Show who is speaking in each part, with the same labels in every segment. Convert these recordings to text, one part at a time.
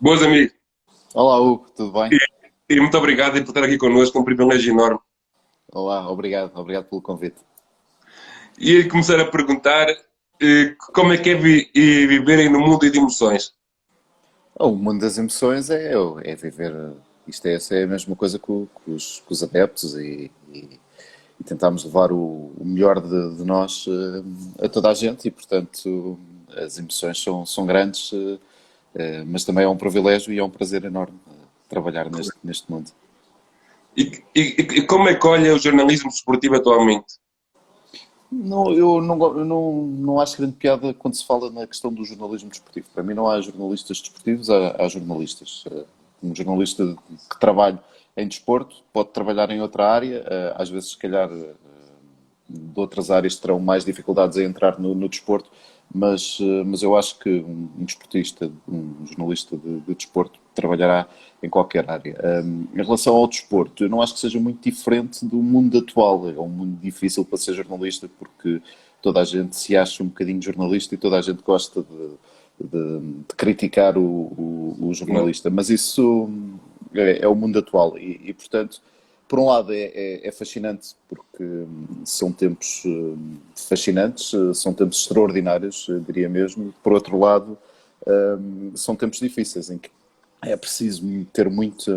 Speaker 1: Boas, amigo.
Speaker 2: Olá, Hugo, tudo bem?
Speaker 1: E, e muito obrigado por estar aqui connosco, é um privilégio enorme.
Speaker 2: Olá, obrigado pelo convite.
Speaker 1: E começar a perguntar como é que é viverem no mundo de emoções.
Speaker 2: O mundo das emoções é viver, essa é a mesma coisa que os adeptos e tentarmos levar o melhor de nós a toda a gente e, portanto, as emoções são grandes, mas também é um privilégio e é um prazer enorme trabalhar neste mundo.
Speaker 1: E como é que olha o jornalismo desportivo atualmente?
Speaker 2: Não, eu não acho grande piada quando se fala na questão do jornalismo desportivo. Para mim não há jornalistas desportivos, há jornalistas. Um jornalista que trabalha em desporto pode trabalhar em outra área, às vezes se calhar de outras áreas terão mais dificuldades em entrar no desporto, mas eu acho que um desportista, um jornalista de desporto, trabalhará em qualquer área. Em relação ao desporto, eu não acho que seja muito diferente do mundo atual. É um mundo difícil para ser jornalista porque toda a gente se acha um bocadinho jornalista e toda a gente gosta de criticar o
Speaker 1: Não.
Speaker 2: jornalista. Mas isso é o mundo atual portanto, por um lado é fascinante porque são tempos fascinantes, são tempos extraordinários, eu diria mesmo. Por outro lado, são tempos difíceis em que é preciso ter muita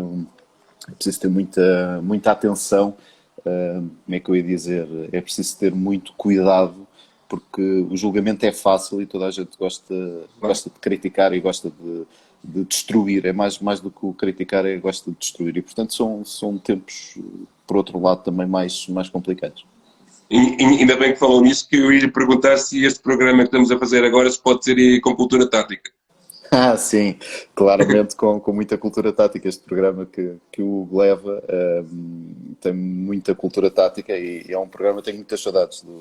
Speaker 2: atenção, como é que eu ia dizer? É preciso ter muito cuidado porque o julgamento é fácil e toda a gente gosta de criticar e gosta de destruir. É mais do que o criticar, gosta de destruir. E portanto são tempos, por outro lado, também mais complicados.
Speaker 1: Ainda bem que falou nisso, que eu ia lhe perguntar se este programa que estamos a fazer agora se pode ser com cultura tática.
Speaker 2: Sim, claramente com muita cultura tática. Este programa que o Hugo leva tem muita cultura tática e é um programa que tenho muitas saudades de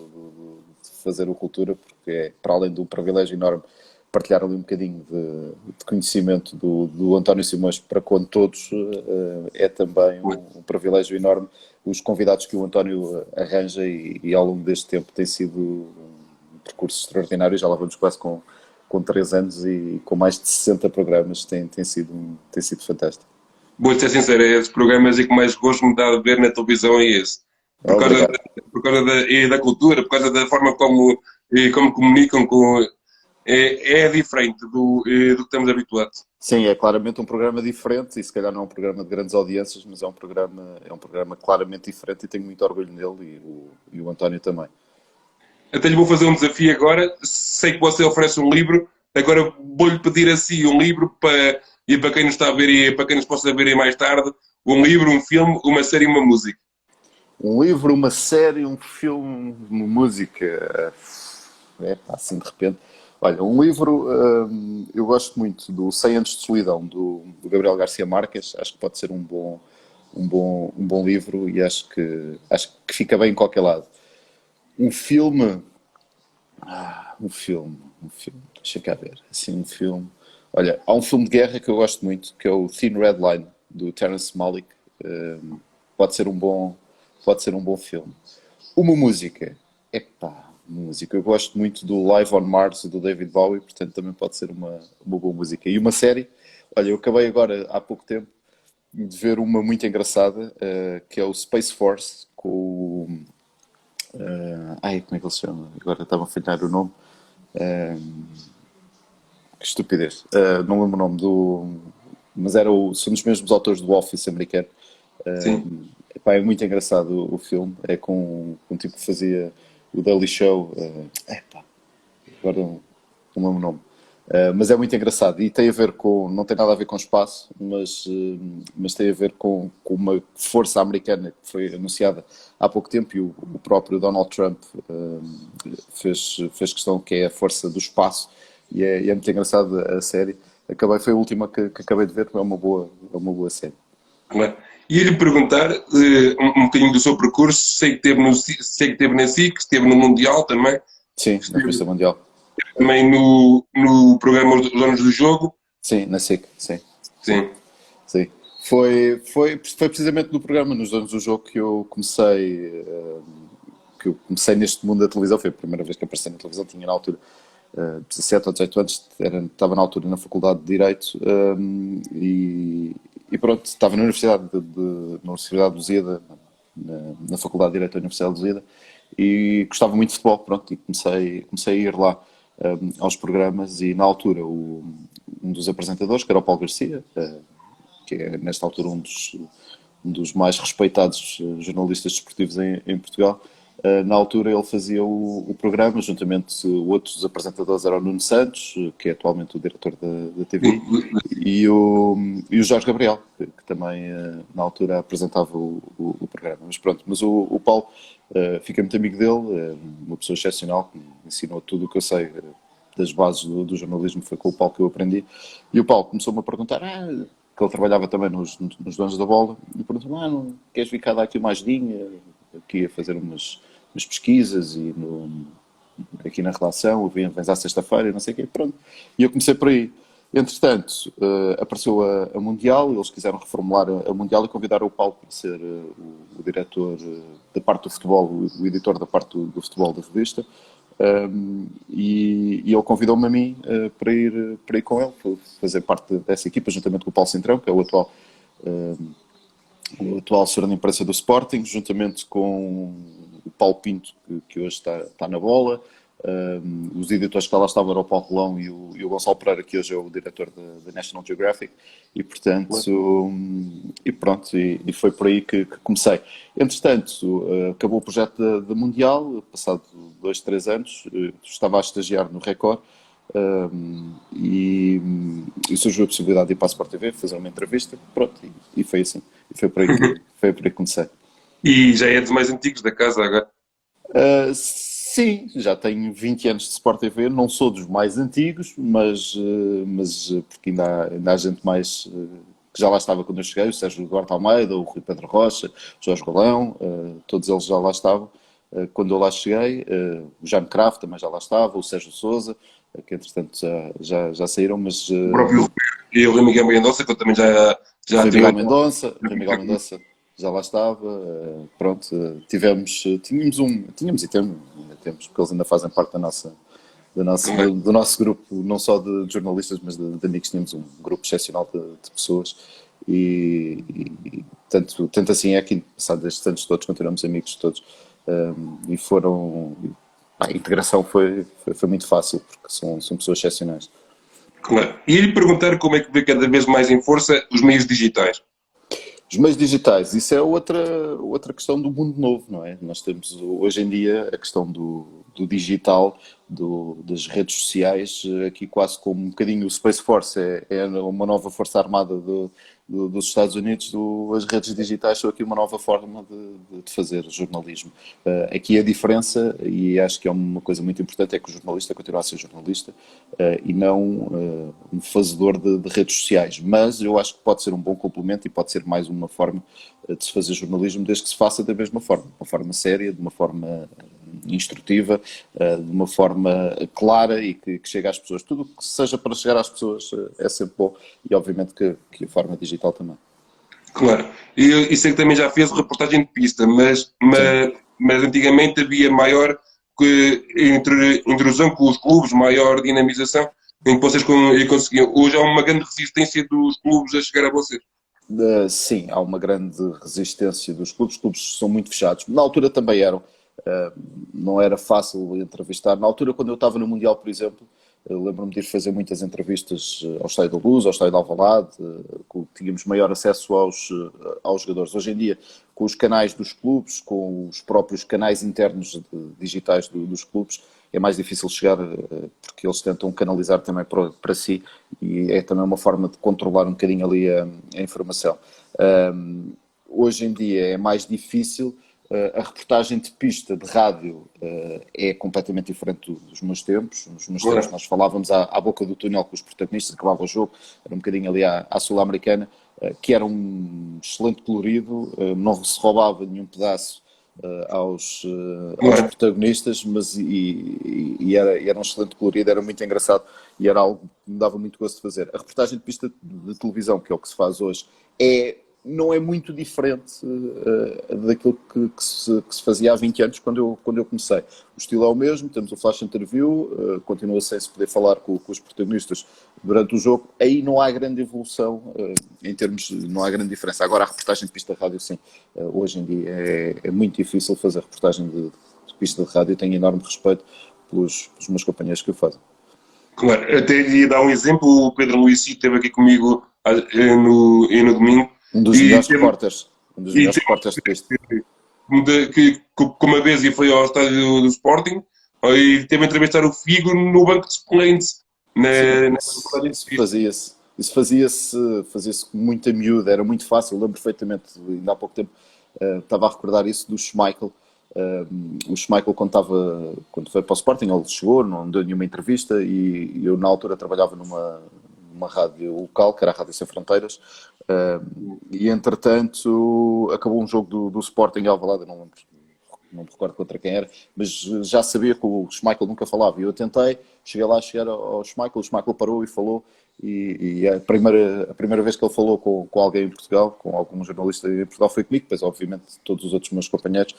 Speaker 2: fazer o Cultura, porque é, para além do privilégio enorme, partilhar ali um bocadinho de conhecimento do António Simões para com todos, é também um privilégio enorme os convidados que o António arranja e ao longo deste tempo tem sido um percurso extraordinário. Já lá vamos quase com 3 anos e com mais de 60 programas, tem sido fantástico.
Speaker 1: Vou ser sincero, é esses programas e que mais gosto me dá de ver na televisão é esse. Por causa,
Speaker 2: Obrigado.
Speaker 1: da cultura, por causa da forma como comunicam com. É diferente do que estamos habituados.
Speaker 2: Sim, é claramente um programa diferente e se calhar não é um programa de grandes audiências, mas é um programa claramente diferente e tenho muito orgulho nele e o António também.
Speaker 1: Até lhe vou fazer um desafio agora. Sei que você oferece um livro, agora vou-lhe pedir assim um livro para quem nos está a ver e para quem nos possa ver aí mais tarde. Um livro, um filme, uma série e uma música.
Speaker 2: Um livro, uma série, um filme, uma música. É pá, assim de repente. Olha, um livro, eu gosto muito do 100 Anos de Solidão, do Gabriel Garcia Marques. Acho que pode ser um bom livro e acho que fica bem em qualquer lado. Um filme, um filme, deixa cá ver. Assim, um filme. Olha, há um filme de guerra que eu gosto muito, que é o Thin Red Line, do Terrence Malick. Pode ser um bom, pode ser um bom filme. Uma música. Epá, música. Eu gosto muito do Live on Mars do David Bowie, portanto também pode ser uma boa música. E uma série. Olha, eu acabei agora, há pouco tempo, de ver uma muito engraçada, que é o Space Force, com o. Ai, como é que ele se chama? Agora estava a falhar o nome. Que estupidez. Não lembro o nome do. Mas são dos mesmos autores do Office americano.
Speaker 1: Sim.
Speaker 2: Epá, é muito engraçado o filme. É com um tipo que fazia o Daily Show. Epá, agora não lembro o nome. Mas é muito engraçado e tem a ver com, não tem nada a ver com espaço, mas tem a ver com uma força americana que foi anunciada há pouco tempo e o próprio Donald Trump fez questão, que é a força do espaço e é muito engraçado a série. Foi a última que acabei de ver, é uma boa série.
Speaker 1: Claro. Ia-lhe perguntar um bocadinho do seu percurso. Sei que esteve na SIC, esteve no Mundial também,
Speaker 2: Sim, na
Speaker 1: esteve
Speaker 2: pista mundial.
Speaker 1: também no programa Os Donos do Jogo.
Speaker 2: Sim, na SIC, sim, sim,
Speaker 1: Sim.
Speaker 2: sim. Foi precisamente no programa, nos Donos do Jogo, que eu comecei neste mundo da televisão. Foi a primeira vez que apareci na televisão, tinha na altura 17 ou 18 anos, estava na altura na Faculdade de Direito, e pronto, estava na na Universidade de Lusíada, na Faculdade de Direito da Universidade de Lusíada, e gostava muito de futebol, pronto, e comecei a ir lá aos programas, e na altura um dos apresentadores, que era o Paulo Garcia, que é nesta altura um dos mais respeitados jornalistas desportivos em Portugal. Na altura ele fazia o programa, juntamente outros dos apresentadores era o Nuno Santos, que é atualmente o diretor da TV, e o Jorge Gabriel, que também na altura apresentava o programa. Mas pronto, mas o Paulo, fiquei muito amigo dele, uma pessoa excepcional, que me ensinou tudo o que eu sei das bases do jornalismo, foi com o Paulo que eu aprendi. E o Paulo começou-me a perguntar, que ele trabalhava também nos Donos da Bola, e perguntou-me, não queres vir cá dar aqui uma ajudinha, aqui a fazer umas pesquisas e aqui na redação, vens à sexta-feira e não sei o quê, pronto. E eu comecei por aí. Entretanto, apareceu a Mundial, eles quiseram reformular a Mundial e convidaram o Paulo para ser o diretor da parte do futebol, o editor da parte do futebol da revista. E ele convidou-me a mim para ir com ele, fazer parte dessa equipa, juntamente com o Paulo Centrão, que é o atual assessor de imprensa do Sporting, juntamente com o Paulo Pinto, que hoje está na bola. Os editores que lá estavam eram o Paulo Rolão e o Gonçalo Pereira, que hoje é o diretor da National Geographic, e portanto, e pronto, e foi por aí que comecei. Entretanto, acabou o projeto da Mundial, passado 2, 3 anos, estava a estagiar no Record, e surgiu a possibilidade de ir para a Sport TV, fazer uma entrevista, pronto, e foi assim, e foi por aí que comecei.
Speaker 1: E já é dos mais antigos da casa agora.
Speaker 2: Sim, já tenho 20 anos de Sport TV, não sou dos mais antigos, mas porque ainda há gente mais que já lá estava quando eu cheguei, o Sérgio Duarte Almeida, o Rui Pedro Rocha, o Jorge Golão, todos eles já lá estavam quando eu lá cheguei, o Jaime Craft também já lá estava, o Sérgio Sousa, que entretanto já saíram, mas...
Speaker 1: O próprio Rui e o Rui Miguel Mendonça, que eu também já
Speaker 2: Rui
Speaker 1: tive.
Speaker 2: Miguel Mendonça já lá estava, pronto, tínhamos e temos, ainda temos, porque eles ainda fazem parte do nosso grupo, não só de jornalistas, mas de amigos. Tínhamos um grupo excepcional de pessoas e tanto assim é que, passados estes anos todos, continuamos amigos todos, e a integração foi muito fácil, porque são pessoas excepcionais.
Speaker 1: Claro. E lhe perguntar como é que vê cada vez mais em força os meios digitais.
Speaker 2: Os meios digitais, isso é outra questão do mundo novo, não é? Nós temos hoje em dia a questão do digital, das redes sociais, aqui quase como um bocadinho o Space Force, é uma nova força armada dos Estados Unidos, as redes digitais são aqui uma nova forma de fazer jornalismo. Aqui a diferença, e acho que é uma coisa muito importante, é que o jornalista continua a ser jornalista e não um fazedor de redes sociais. Mas eu acho que pode ser um bom complemento e pode ser mais uma forma de se fazer jornalismo, desde que se faça da mesma forma, de uma forma séria, de uma forma instrutiva, de uma forma clara e que chegue às pessoas. Tudo o que seja para chegar às pessoas é sempre bom, e obviamente que a forma digital também.
Speaker 1: Claro. E sei que também já fez reportagem de pista, mas antigamente havia maior intrusão com os clubes, maior dinamização, em que vocês conseguiam. Hoje há uma grande resistência dos clubes a chegar a vocês.
Speaker 2: Sim, há uma grande resistência dos clubes. Os clubes são muito fechados. Na altura também eram. Não era fácil entrevistar. Na altura, quando eu estava no Mundial, por exemplo, lembro-me de ir fazer muitas entrevistas ao Estádio da Luz, ao Estádio de Alvalade, tínhamos maior acesso aos jogadores. Hoje em dia, com os canais dos clubes, com os próprios canais internos digitais dos clubes, é mais difícil chegar, porque eles tentam canalizar também para si, e é também uma forma de controlar um bocadinho ali a informação. Hoje em dia é mais difícil. A reportagem de pista, de rádio, é completamente diferente dos meus tempos. Nos meus tempos nós falávamos à boca do túnel com os protagonistas, acabava o jogo, era um bocadinho ali à sul-americana, que era um excelente colorido, não se roubava nenhum pedaço aos protagonistas, mas era um excelente colorido, era muito engraçado e era algo que me dava muito gosto de fazer. A reportagem de pista de televisão, que é o que se faz hoje, é não é muito diferente daquilo que se fazia há 20 anos quando eu comecei. O estilo é o mesmo, temos o flash interview, continua sem se poder falar com os protagonistas durante o jogo, aí não há grande evolução em termos, não há grande diferença. Agora a reportagem de pista de rádio, sim, hoje em dia é muito difícil fazer reportagem de pista de rádio e tenho enorme respeito pelos meus companheiros que o fazem.
Speaker 1: Claro, até lhe dar um exemplo, o Pedro Luís esteve aqui comigo no domingo
Speaker 2: Um dos
Speaker 1: e
Speaker 2: melhores
Speaker 1: teve,
Speaker 2: repórteres, um dos
Speaker 1: e
Speaker 2: melhores repórteres de pista.
Speaker 1: que uma vez e foi ao estádio do Sporting e teve a entrevistar o Figo no banco de suplentes
Speaker 2: Sim,
Speaker 1: na
Speaker 2: isso,
Speaker 1: reportagem de
Speaker 2: isso
Speaker 1: pista.
Speaker 2: fazia-se. Isso fazia-se com muita miúda, era muito fácil. Eu lembro perfeitamente, ainda há pouco tempo, estava a recordar isso do Schmeichel. O Schmeichel, quando foi para o Sporting, ele chegou, não deu nenhuma entrevista e eu, na altura, trabalhava numa rádio local, que era a Rádio Sem Fronteiras, e entretanto acabou um jogo do Sporting em Alvalade, eu não me recordo contra quem era, mas já sabia que o Schmeichel nunca falava. E eu tentei, cheguei lá a chegar ao Schmeichel, o Schmeichel parou e falou. E a primeira vez que ele falou com alguém em Portugal, com algum jornalista em Portugal, foi comigo. Depois, obviamente, todos os outros meus companheiros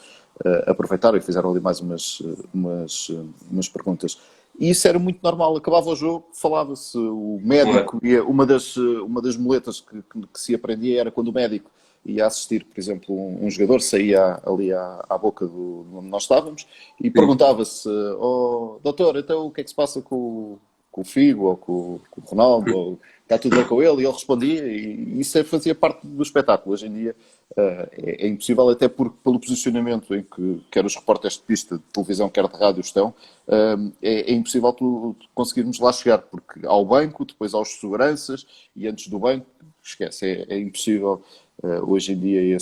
Speaker 2: aproveitaram e fizeram ali mais umas perguntas. E isso era muito normal. Acabava o jogo, falava-se, o médico, uma das muletas que se aprendia era quando o médico ia assistir, por exemplo, um jogador saía ali à boca onde nós estávamos e perguntava-se, oh, doutor, então o que é que se passa com o Figo ou com o Ronaldo, ou está tudo bem com ele? E ele respondia e isso fazia parte do espetáculo. Hoje em dia é impossível, até porque pelo posicionamento em que quer os repórteres de pista, de televisão, quer de rádio estão, é impossível tu conseguirmos lá chegar, porque ao banco, depois aos seguranças e antes do banco, esquece, é impossível. Hoje em dia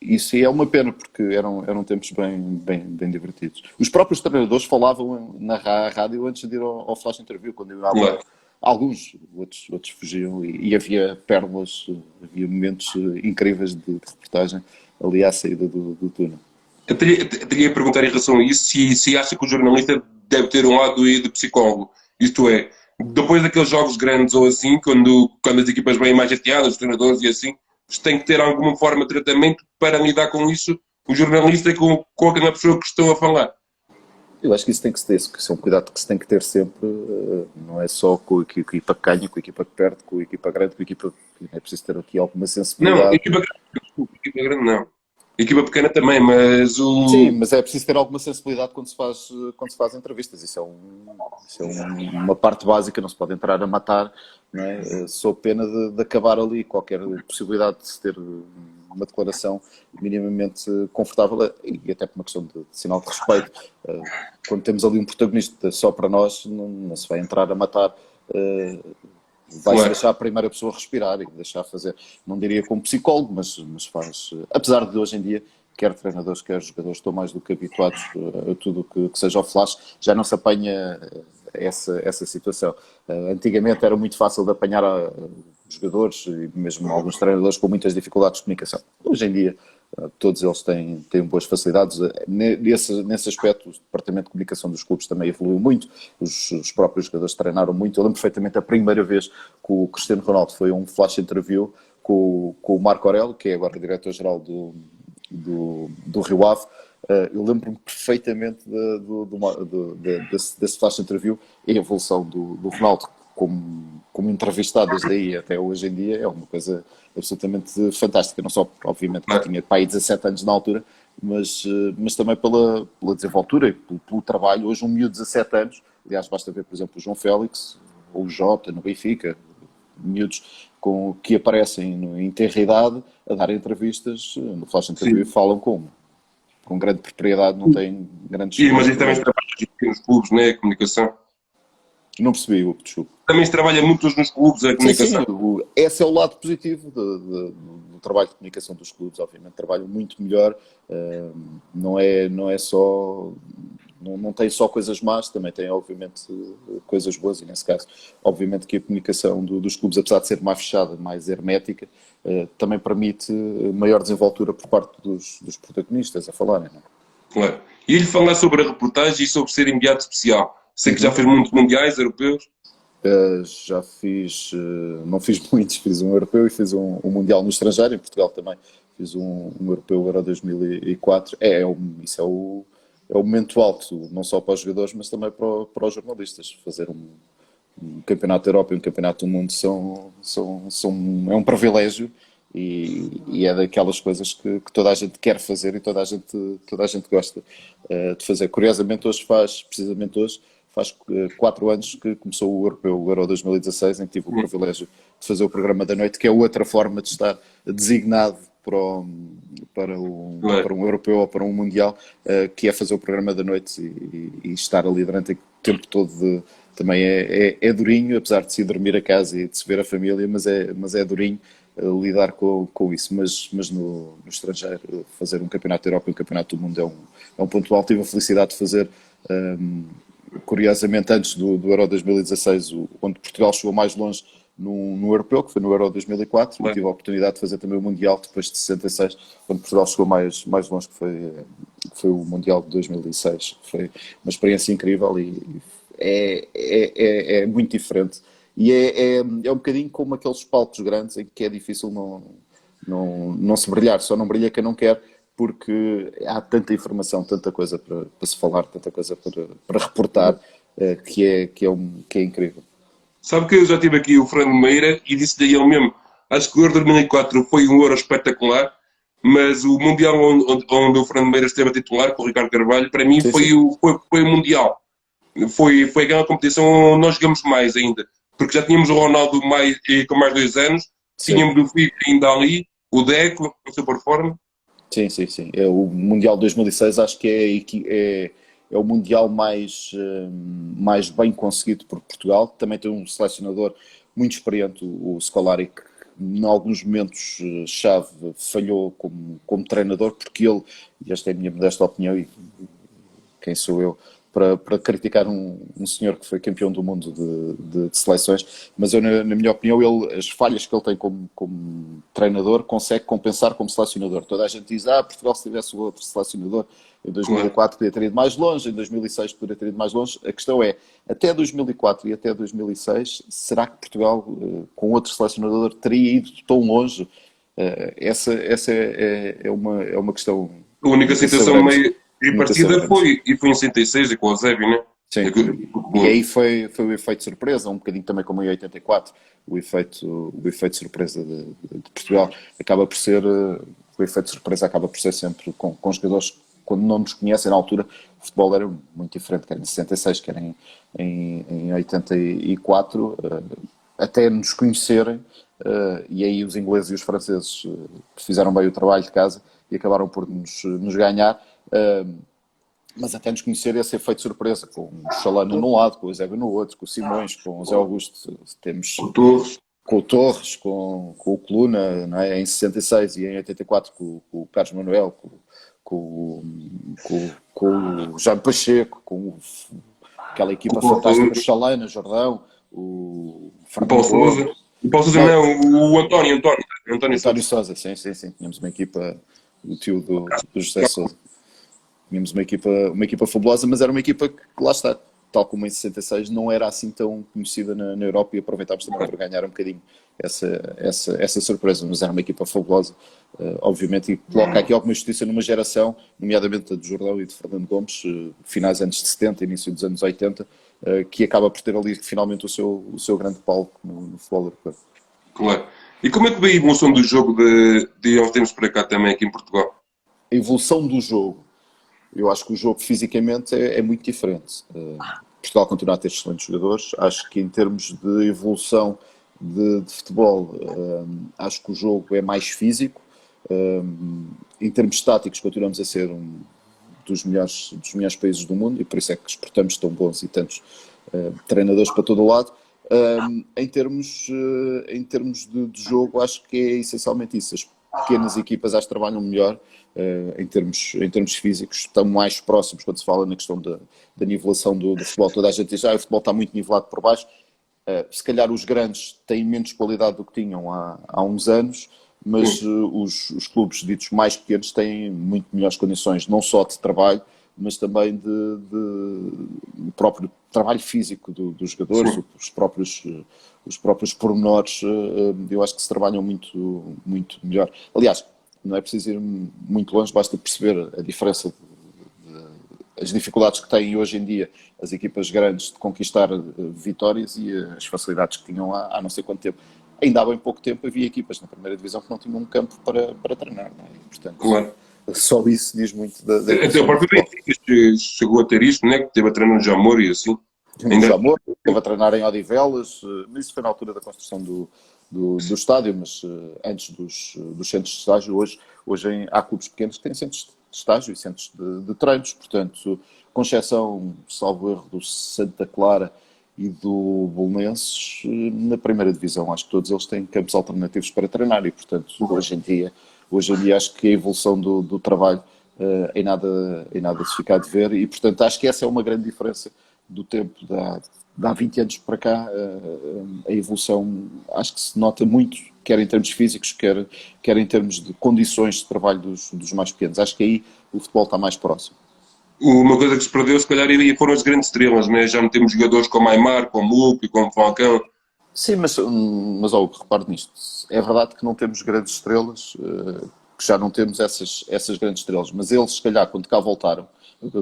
Speaker 2: isso é uma pena porque eram tempos bem divertidos. Os próprios treinadores falavam na rádio antes de ir ao flash interview, quando eu ia ao banco. Alguns, outros fugiam e havia pérolas, havia momentos incríveis de reportagem ali à saída do túnel.
Speaker 1: Eu teria a perguntar em relação a isso se acha que o jornalista deve ter um lado de psicólogo. Isto é, depois daqueles jogos grandes ou assim, quando as equipas vêm mais chateadas, os treinadores e assim, tem que ter alguma forma de tratamento para lidar com isso, o jornalista com aquela pessoa que estão a falar.
Speaker 2: Eu acho que isso tem que se ter, isso é um cuidado que se tem que ter sempre, não é só com a equipa que ganha, com a equipa que perde, com a equipa grande, com a equipa que é preciso ter aqui alguma
Speaker 1: Não,
Speaker 2: sensibilidade.
Speaker 1: equipa grande não. Equipa pequena também, mas
Speaker 2: Sim,
Speaker 1: o...
Speaker 2: mas é preciso ter alguma sensibilidade quando se faz entrevistas. Isso é uma parte básica, não se pode entrar a matar, não é? Sou pena de acabar ali qualquer possibilidade de se ter uma declaração minimamente confortável e até por uma questão de sinal de respeito. Quando temos ali um protagonista só para nós, não se vai entrar a matar. Vai-se deixar a primeira pessoa respirar e deixar fazer, não diria como psicólogo, mas faz, apesar de hoje em dia, quer treinadores, quer jogadores, estão mais do que habituados a tudo que seja o flash, já não se apanha essa situação. Antigamente era muito fácil de apanhar jogadores e mesmo alguns treinadores com muitas dificuldades de comunicação. Hoje em dia, todos eles têm boas facilidades. Nesse aspecto, o departamento de comunicação dos clubes também evoluiu muito, os próprios jogadores treinaram muito. Eu lembro perfeitamente a primeira vez que o Cristiano Ronaldo foi a um flash interview com o Marco Aurélio, que é agora o diretor-geral do Rio Ave. Eu lembro-me perfeitamente desse flash interview e a evolução do Ronaldo como entrevistado desde aí até hoje em dia é uma coisa absolutamente fantástica, não só obviamente que tinha pai 17 anos na altura, mas também pela desenvoltura e pelo trabalho. Hoje um miúdo de 17 anos, aliás basta ver por exemplo o João Félix ou o Jota no Benfica, miúdos que aparecem em tenra idade a dar entrevistas no flash interview e falam com grande propriedade, não têm grandes
Speaker 1: Mas isso também se trabalha aqui nos clubes, né? A comunicação.
Speaker 2: Não percebi, desculpa.
Speaker 1: Também se trabalha muito nos clubes a comunicação.
Speaker 2: Sim, esse é o lado positivo do trabalho de comunicação dos clubes, obviamente trabalham muito melhor, não é só, não tem só coisas más, também tem obviamente coisas boas e nesse caso, obviamente que a comunicação dos clubes, apesar de ser mais fechada, mais hermética, também permite maior desenvoltura por parte dos protagonistas a falarem, não é?
Speaker 1: Claro. E ele falar sobre a reportagem e sobre ser enviado especial. Sei que já fez muitos mundiais europeus.
Speaker 2: Já fiz, não fiz muitos, fiz um europeu e fiz um mundial no estrangeiro, em Portugal também. Fiz um europeu Euro 2004. Isso é o momento alto, não só para os jogadores, mas também para os jornalistas. Fazer um campeonato da Europa e um campeonato do mundo é um privilégio e é daquelas coisas que toda a gente quer fazer e toda a gente gosta de fazer. Curiosamente, precisamente hoje, faz 4 anos que começou o Europeu, o Euro 2016, em que tive o privilégio de fazer o programa da noite, que é outra forma de estar designado para um europeu ou para um mundial, que é fazer o programa da noite e estar ali durante o tempo todo. Também é durinho, apesar de se dormir a casa e de se ver a família, mas é durinho lidar com isso. Mas no estrangeiro, fazer um campeonato da Europa e um campeonato do mundo é um ponto alto. Tive a felicidade de fazer, curiosamente, antes do Euro 2016, onde Portugal chegou mais longe no europeu, que foi no Euro 2004, e tive a oportunidade de fazer também o Mundial depois de 66, onde Portugal chegou mais longe, que foi o Mundial de 2006. Foi uma experiência incrível e é muito diferente. E é um bocadinho como aqueles palcos grandes em que é difícil não se brilhar, só não brilha quem não quer, porque há tanta informação, tanta coisa para se falar, tanta coisa para reportar, que é incrível.
Speaker 1: Sabe que eu já tive aqui o Fernando Meira e disse-lhe a ele mesmo, acho que o Euro 2004 foi um Euro espetacular, mas o Mundial onde o Fernando Meira esteve a titular, com o Ricardo Carvalho, para mim
Speaker 2: Sim,
Speaker 1: foi
Speaker 2: sim.
Speaker 1: o Mundial. Foi aquela competição onde nós jogamos mais ainda, porque já tínhamos o Ronaldo com mais 2 anos,
Speaker 2: Sim.
Speaker 1: tínhamos o Figo ainda ali, o Deco, o super forma.
Speaker 2: Sim, sim, sim. O Mundial de 2006 acho que é o Mundial mais bem conseguido por Portugal. Também tem um selecionador muito experiente, o Scolari, que em alguns momentos chave falhou como treinador, porque ele, e esta é a minha modesta opinião, e quem sou eu para criticar um senhor que foi campeão do mundo de seleções, mas eu, na minha opinião, as falhas que ele tem como treinador consegue compensar como selecionador. Toda a gente diz, Portugal se tivesse outro selecionador em 2004 poderia ter ido mais longe, em 2006 poderia ter ido mais longe. A questão é, até 2004 e até 2006, será que Portugal, com outro selecionador, teria ido tão longe? Essa é uma questão.
Speaker 1: A única
Speaker 2: Nunca
Speaker 1: situação
Speaker 2: saberemos.
Speaker 1: meio
Speaker 2: Nunca
Speaker 1: parecida
Speaker 2: saberemos.
Speaker 1: foi em 66 e com o Eusébio, né?
Speaker 2: Sim. E aí foi o efeito surpresa, um bocadinho também como em 84, o efeito surpresa de Portugal acaba por ser, o efeito surpresa acaba por ser sempre com jogadores, quando não nos conhecem na altura, o futebol era muito diferente, quer em 66, quer em 84, até nos conhecerem, e aí os ingleses e os franceses fizeram bem o trabalho de casa e acabaram por nos ganhar. Mas até nos conhecer esse efeito surpresa, com o Chalana num lado, com o Eusébio no outro, com o Simões, com o Zé Augusto, temos
Speaker 1: Com Torres.
Speaker 2: com o Torres, com o Coluna, não é? Em 66 e em 84 com o Carlos Manuel, com, com o Jaime Pacheco, aquela equipa fantástica, o Chalana, Jordão, o
Speaker 1: O Paulo
Speaker 2: Fernando
Speaker 1: Sousa.
Speaker 2: Gomes,
Speaker 1: O Paulo Sousa não, o António
Speaker 2: António
Speaker 1: Sousa.
Speaker 2: Sousa, sim, tínhamos uma equipa, o tio do José Sousa. Tínhamos uma equipa fabulosa, mas era uma equipa que, lá está, tal como em 66, não era assim tão conhecida na Europa e aproveitámos também para ganhar um bocadinho essa surpresa. Mas era uma equipa fabulosa, obviamente, e coloca aqui alguma justiça numa geração, nomeadamente a de Jordão e de Fernando Gomes, finais anos de 70, início dos anos 80, que acaba por ter ali finalmente o seu grande palco no futebol europeu.
Speaker 1: Claro. E como é que veio a evolução do jogo de há uns tempos para cá também aqui em Portugal?
Speaker 2: A evolução do jogo. Eu acho que o jogo fisicamente é muito diferente. Portugal continua a ter excelentes jogadores. Acho que em termos de evolução de futebol, acho que o jogo é mais físico. Em termos táticos, continuamos a ser um dos melhores países do mundo e por isso é que exportamos tão bons e tantos treinadores para todo o lado. Em termos de jogo, acho que é essencialmente isso. As pequenas equipas acho que trabalham melhor em termos físicos, estão mais próximos quando se fala na questão da nivelação do futebol. Toda a gente diz o futebol está muito nivelado por baixo. Se calhar os grandes têm menos qualidade do que tinham há uns anos, mas os clubes ditos mais pequenos têm muito melhores condições, não só de trabalho, mas também do próprio trabalho físico dos jogadores,
Speaker 1: Sim.
Speaker 2: os próprios pormenores, eu acho que se trabalham muito, muito melhor. Aliás, não é preciso ir muito longe, basta perceber a diferença, as dificuldades que têm hoje em dia as equipas grandes de conquistar vitórias e as facilidades que tinham há não sei quanto tempo. Ainda há bem pouco tempo havia equipas na primeira divisão que não tinham um campo para treinar, não é? E, portanto,
Speaker 1: Claro.
Speaker 2: só isso diz muito da
Speaker 1: Até o
Speaker 2: evolução do
Speaker 1: próprio
Speaker 2: futebol.
Speaker 1: Benfica chegou a ter isto, né? Que teve a treinar no Jamor e assim.
Speaker 2: No
Speaker 1: Ainda
Speaker 2: Jamor, esteve a treinar em Odivelas, mas isso foi na altura da construção do estádio, mas antes dos centros de estágio, hoje há clubes pequenos que têm centros de estágio e centros de treinos, portanto, com exceção, salvo erro, do Santa Clara e do Belenenses, na primeira divisão, acho que todos eles têm campos alternativos para treinar e, portanto, hoje em dia acho que a evolução do trabalho em nada se fica a dever e, portanto, acho que essa é uma grande diferença do tempo de há 20 anos para cá. A evolução acho que se nota muito, quer em termos físicos, quer em termos de condições de trabalho dos mais pequenos. Acho que aí o futebol está mais próximo.
Speaker 1: uma coisa que se perdeu, se calhar, foram as grandes estrelas, né? Já não temos jogadores como Aimar, como Hulk, como Falcão.
Speaker 2: Sim, mas ó, repare nisto. É verdade que não temos grandes estrelas, que já não temos essas grandes estrelas, mas eles, se calhar, quando cá voltaram,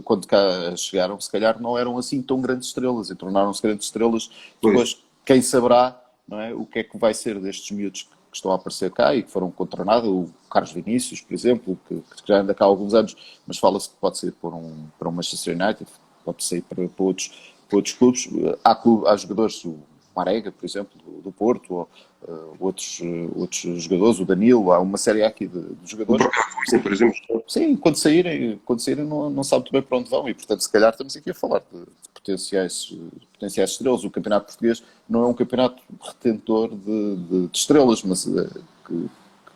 Speaker 2: quando cá chegaram, se calhar não eram assim tão grandes estrelas e tornaram-se grandes estrelas.
Speaker 1: Pois.
Speaker 2: Depois, quem saberá, não é, o que é que vai ser destes miúdos que estão a aparecer cá e que foram contornados, o Carlos Vinícius, por exemplo, que já anda cá há alguns anos, mas fala-se que pode sair para um Manchester United, pode sair para outros clubes. Há jogadores, o Marega, por exemplo, do Porto, ou outros jogadores, o Danilo, há uma série aqui de
Speaker 1: O
Speaker 2: jogadores.
Speaker 1: próprio Rafinha, por exemplo.
Speaker 2: Sim, quando saírem não sabe muito bem para onde vão e, portanto, se calhar estamos aqui a falar de potenciais estrelas. O campeonato português não é um campeonato retentor de estrelas, mas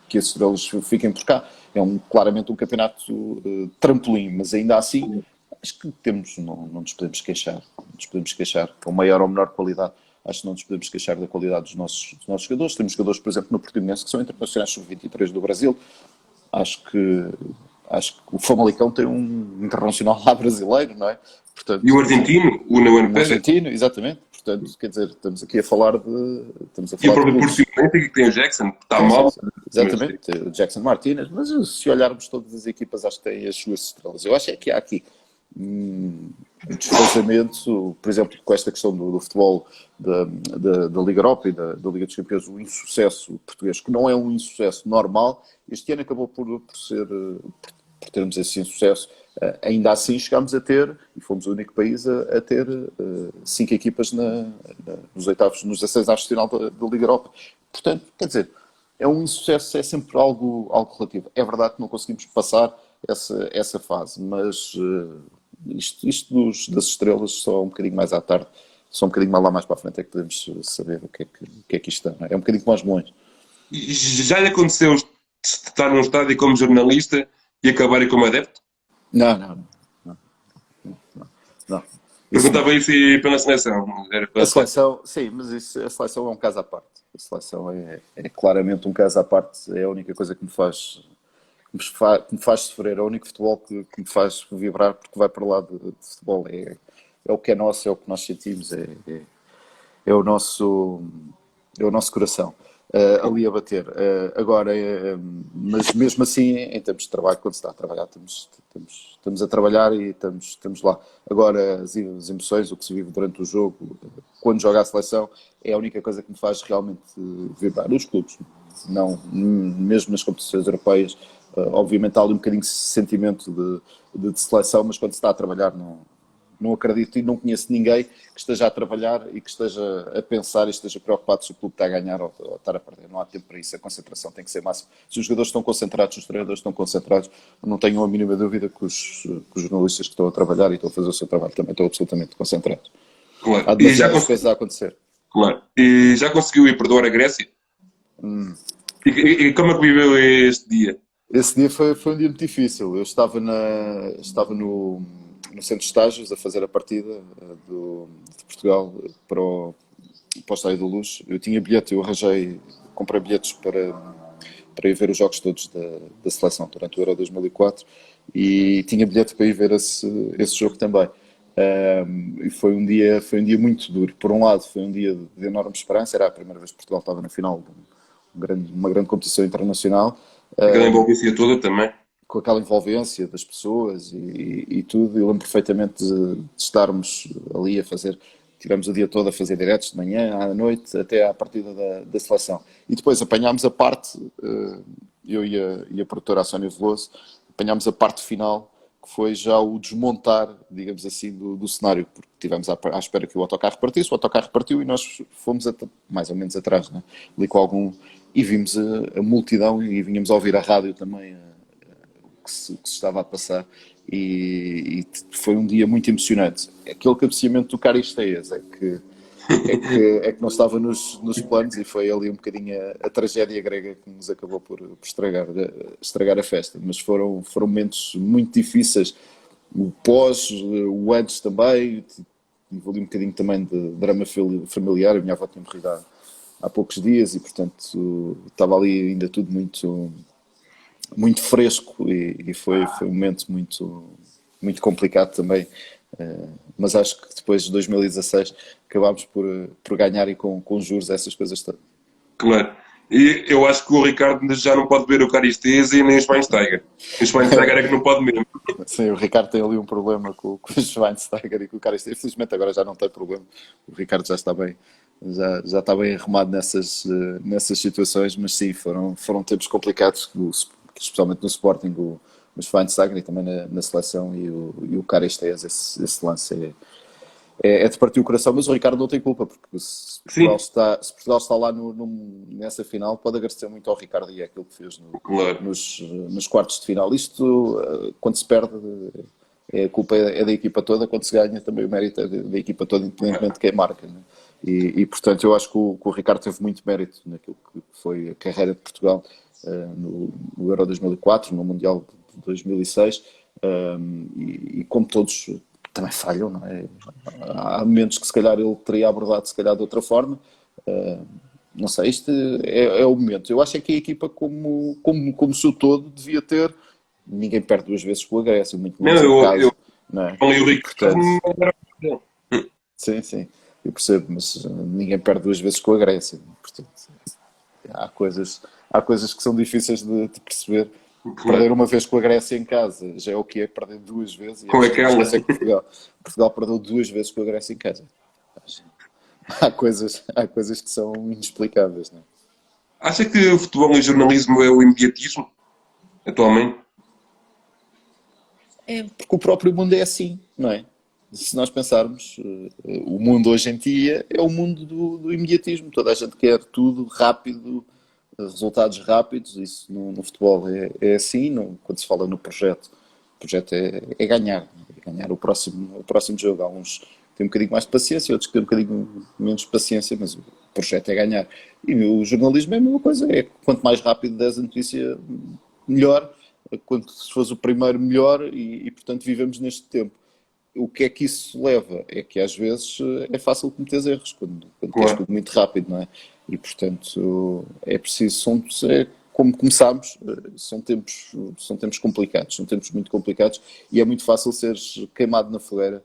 Speaker 2: que as estrelas fiquem por cá. É claramente um campeonato trampolim, mas ainda assim acho que não nos podemos queixar. Não nos podemos queixar com maior ou menor qualidade. Acho que não nos podemos queixar da qualidade dos nossos jogadores. Temos jogadores, por exemplo, no Portimonense que são internacionais sub-23 do Brasil. Acho que, acho que o Famalicão tem um internacional lá brasileiro, não é?
Speaker 1: E o
Speaker 2: Portanto,
Speaker 1: argentino, o Neuer
Speaker 2: um
Speaker 1: Pérez.
Speaker 2: argentino, exatamente. Portanto, quer dizer, estamos aqui a falar estamos a
Speaker 1: E o
Speaker 2: falar de
Speaker 1: próprio
Speaker 2: clubes.
Speaker 1: Portimonense, que tem o Jackson, que está
Speaker 2: Sim, sim,
Speaker 1: mal.
Speaker 2: sim.
Speaker 1: Mas
Speaker 2: Exatamente, o Jackson Martinez, mas se olharmos todas as equipas, acho que têm as suas estrelas. Eu acho é que há aqui um desfazamento, por exemplo, com esta questão do futebol da Liga Europa e da Liga dos Campeões, o insucesso português, que não é um insucesso normal, este ano acabou por termos esse insucesso. Ainda assim chegámos a ter, e fomos o único país a ter 5 equipas nos oitavos, nos 16 avos de final da Liga Europa. Portanto, quer dizer, é um insucesso, é sempre algo relativo. É verdade que não conseguimos passar essa fase, mas das estrelas só um bocadinho mais à tarde, só um bocadinho mais lá mais para a frente é que podemos saber o que é que isto é. É um bocadinho como aos melões.
Speaker 1: já lhe aconteceu estar num estádio como jornalista e acabarem como adepto?
Speaker 2: Não, não, não, não, não. Isso não.
Speaker 1: Perguntava isso e pela seleção. Era
Speaker 2: A
Speaker 1: pela seleção.
Speaker 2: seleção, sim, mas a seleção é um caso à parte. A seleção é claramente um caso à parte. É a única coisa que me faz sofrer, é o único futebol que me faz vibrar porque vai para lá de futebol. É o que é nosso, é o que nós sentimos, é o nosso coração ali a bater. Agora, mas mesmo assim, em termos de trabalho, quando se está a trabalhar, estamos a trabalhar e estamos lá. Agora, as emoções, o que se vive durante o jogo, quando joga a seleção, é a única coisa que me faz realmente vibrar. Os clubes, não, mesmo nas competições europeias, obviamente há ali um bocadinho de sentimento de seleção, mas quando se está a trabalhar, não acredito e não conheço ninguém que esteja a trabalhar e que esteja a pensar e esteja preocupado se o clube está a ganhar ou está a perder. Não há tempo para isso. A concentração tem que ser máxima. Se os jogadores estão concentrados, os treinadores estão concentrados, não tenho a mínima dúvida que os jornalistas que estão a trabalhar e estão a fazer o seu trabalho também estão absolutamente concentrados.
Speaker 1: Claro.
Speaker 2: Há demasiadas coisas a acontecer.
Speaker 1: Claro. E já conseguiu ir perdoar a Grécia? E como é que viveu este dia?
Speaker 2: Esse dia foi um dia muito difícil. Eu estava no centro de estágios a fazer a partida de Portugal para o Estádio da Luz. Eu tinha bilhete, comprei bilhetes para ir ver os jogos todos da seleção durante o Euro 2004 e tinha bilhete para ir ver esse jogo também. E foi um dia muito duro. Por um lado, foi um dia de enorme esperança, era a primeira vez que Portugal estava na final de uma grande competição internacional,
Speaker 1: Aquela envolvência toda também.
Speaker 2: com aquela envolvência das pessoas e tudo. Eu lembro perfeitamente de estarmos ali a fazer, tivemos o dia todo a fazer diretos de manhã à noite até à partida da seleção. E depois apanhámos a parte, eu e a produtora a Sónia Veloso, apanhámos a parte final, que foi já o desmontar, digamos assim, do cenário, porque tivemos à espera que o autocarro partisse, o autocarro partiu e nós fomos mais ou menos atrás, né? Ali com algum, e vimos a multidão e vínhamos a ouvir a rádio também que se estava a passar e foi um dia muito emocionante. Aquele cabeceamento do Caristeias é que não estava nos planos e foi ali um bocadinho a tragédia grega que nos acabou por estragar a festa. Mas foram momentos muito difíceis, o pós, o antes também, envolvi um bocadinho também de drama familiar. A minha avó tinha morrido há poucos dias e, portanto, estava ali ainda tudo muito fresco e foi um momento muito complicado também. Mas acho que depois de 2016 acabámos por ganhar e com juros essas coisas todas.
Speaker 1: Claro. E eu acho que o Ricardo já não pode ver o Caristeza e nem o Schweinsteiger. O Schweinsteiger é que não pode mesmo.
Speaker 2: Sim, o Ricardo tem ali um problema com o Schweinsteiger e com o Caristeias. Infelizmente agora já não tem problema. O Ricardo já está bem, já está bem arrumado nessas situações, mas sim, foram tempos complicados, especialmente no Sporting, o Schweinsteiger e também na seleção e o Caristeias, esse lance é de partir o coração, mas o Ricardo não tem culpa, porque se Portugal está lá nessa final, pode agradecer muito ao Ricardo e àquilo que fez
Speaker 1: Claro.
Speaker 2: nos quartos de final. Isto, quando se perde, a culpa é da equipa toda, quando se ganha também o mérito é da equipa toda, independentemente de quem marca, né? Portanto, eu acho que o Ricardo teve muito mérito naquilo que foi a carreira de Portugal no Euro 2004, no Mundial de 2006, e como todos também falham, não é? Há momentos que se calhar ele teria abordado se calhar de outra forma, não sei, isto é o momento. Eu acho que a equipa como seu todo devia ter, ninguém perde duas vezes com a Grécia, muito menos
Speaker 1: Não,
Speaker 2: em casa, não é?
Speaker 1: o
Speaker 2: E,
Speaker 1: Ricardo
Speaker 2: portanto,
Speaker 1: não era dele.
Speaker 2: sim, eu percebo, mas ninguém perde duas vezes com a Grécia, portanto, há coisas que são difíceis de perceber.
Speaker 1: Claro.
Speaker 2: Perder uma vez com a Grécia em casa já é o que é perder duas vezes. E
Speaker 1: Com aquela.
Speaker 2: esquecer que Portugal perdeu duas vezes com a Grécia em casa. Há coisas que são inexplicáveis, não é?
Speaker 1: Acha que o futebol e o jornalismo é o imediatismo, atualmente?
Speaker 2: Porque o próprio mundo é assim, não é? Se nós pensarmos, o mundo hoje em dia é o mundo do imediatismo. Toda a gente quer tudo rápido, resultados rápidos. Isso no futebol é assim. Quando se fala no projeto, o projeto é ganhar. É ganhar o próximo jogo. Há uns que têm um bocadinho mais de paciência, outros que têm um bocadinho menos de paciência, mas o projeto é ganhar. E o jornalismo é a mesma coisa. Quanto mais rápido des a notícia, melhor. Quanto se fores o primeiro, melhor. E portanto, vivemos neste tempo. O que é que isso leva? É que às vezes é fácil cometer erros quando queres tudo muito rápido, não é? E portanto é preciso, como começámos, são tempos complicados, são tempos muito complicados e é muito fácil seres queimado na fogueira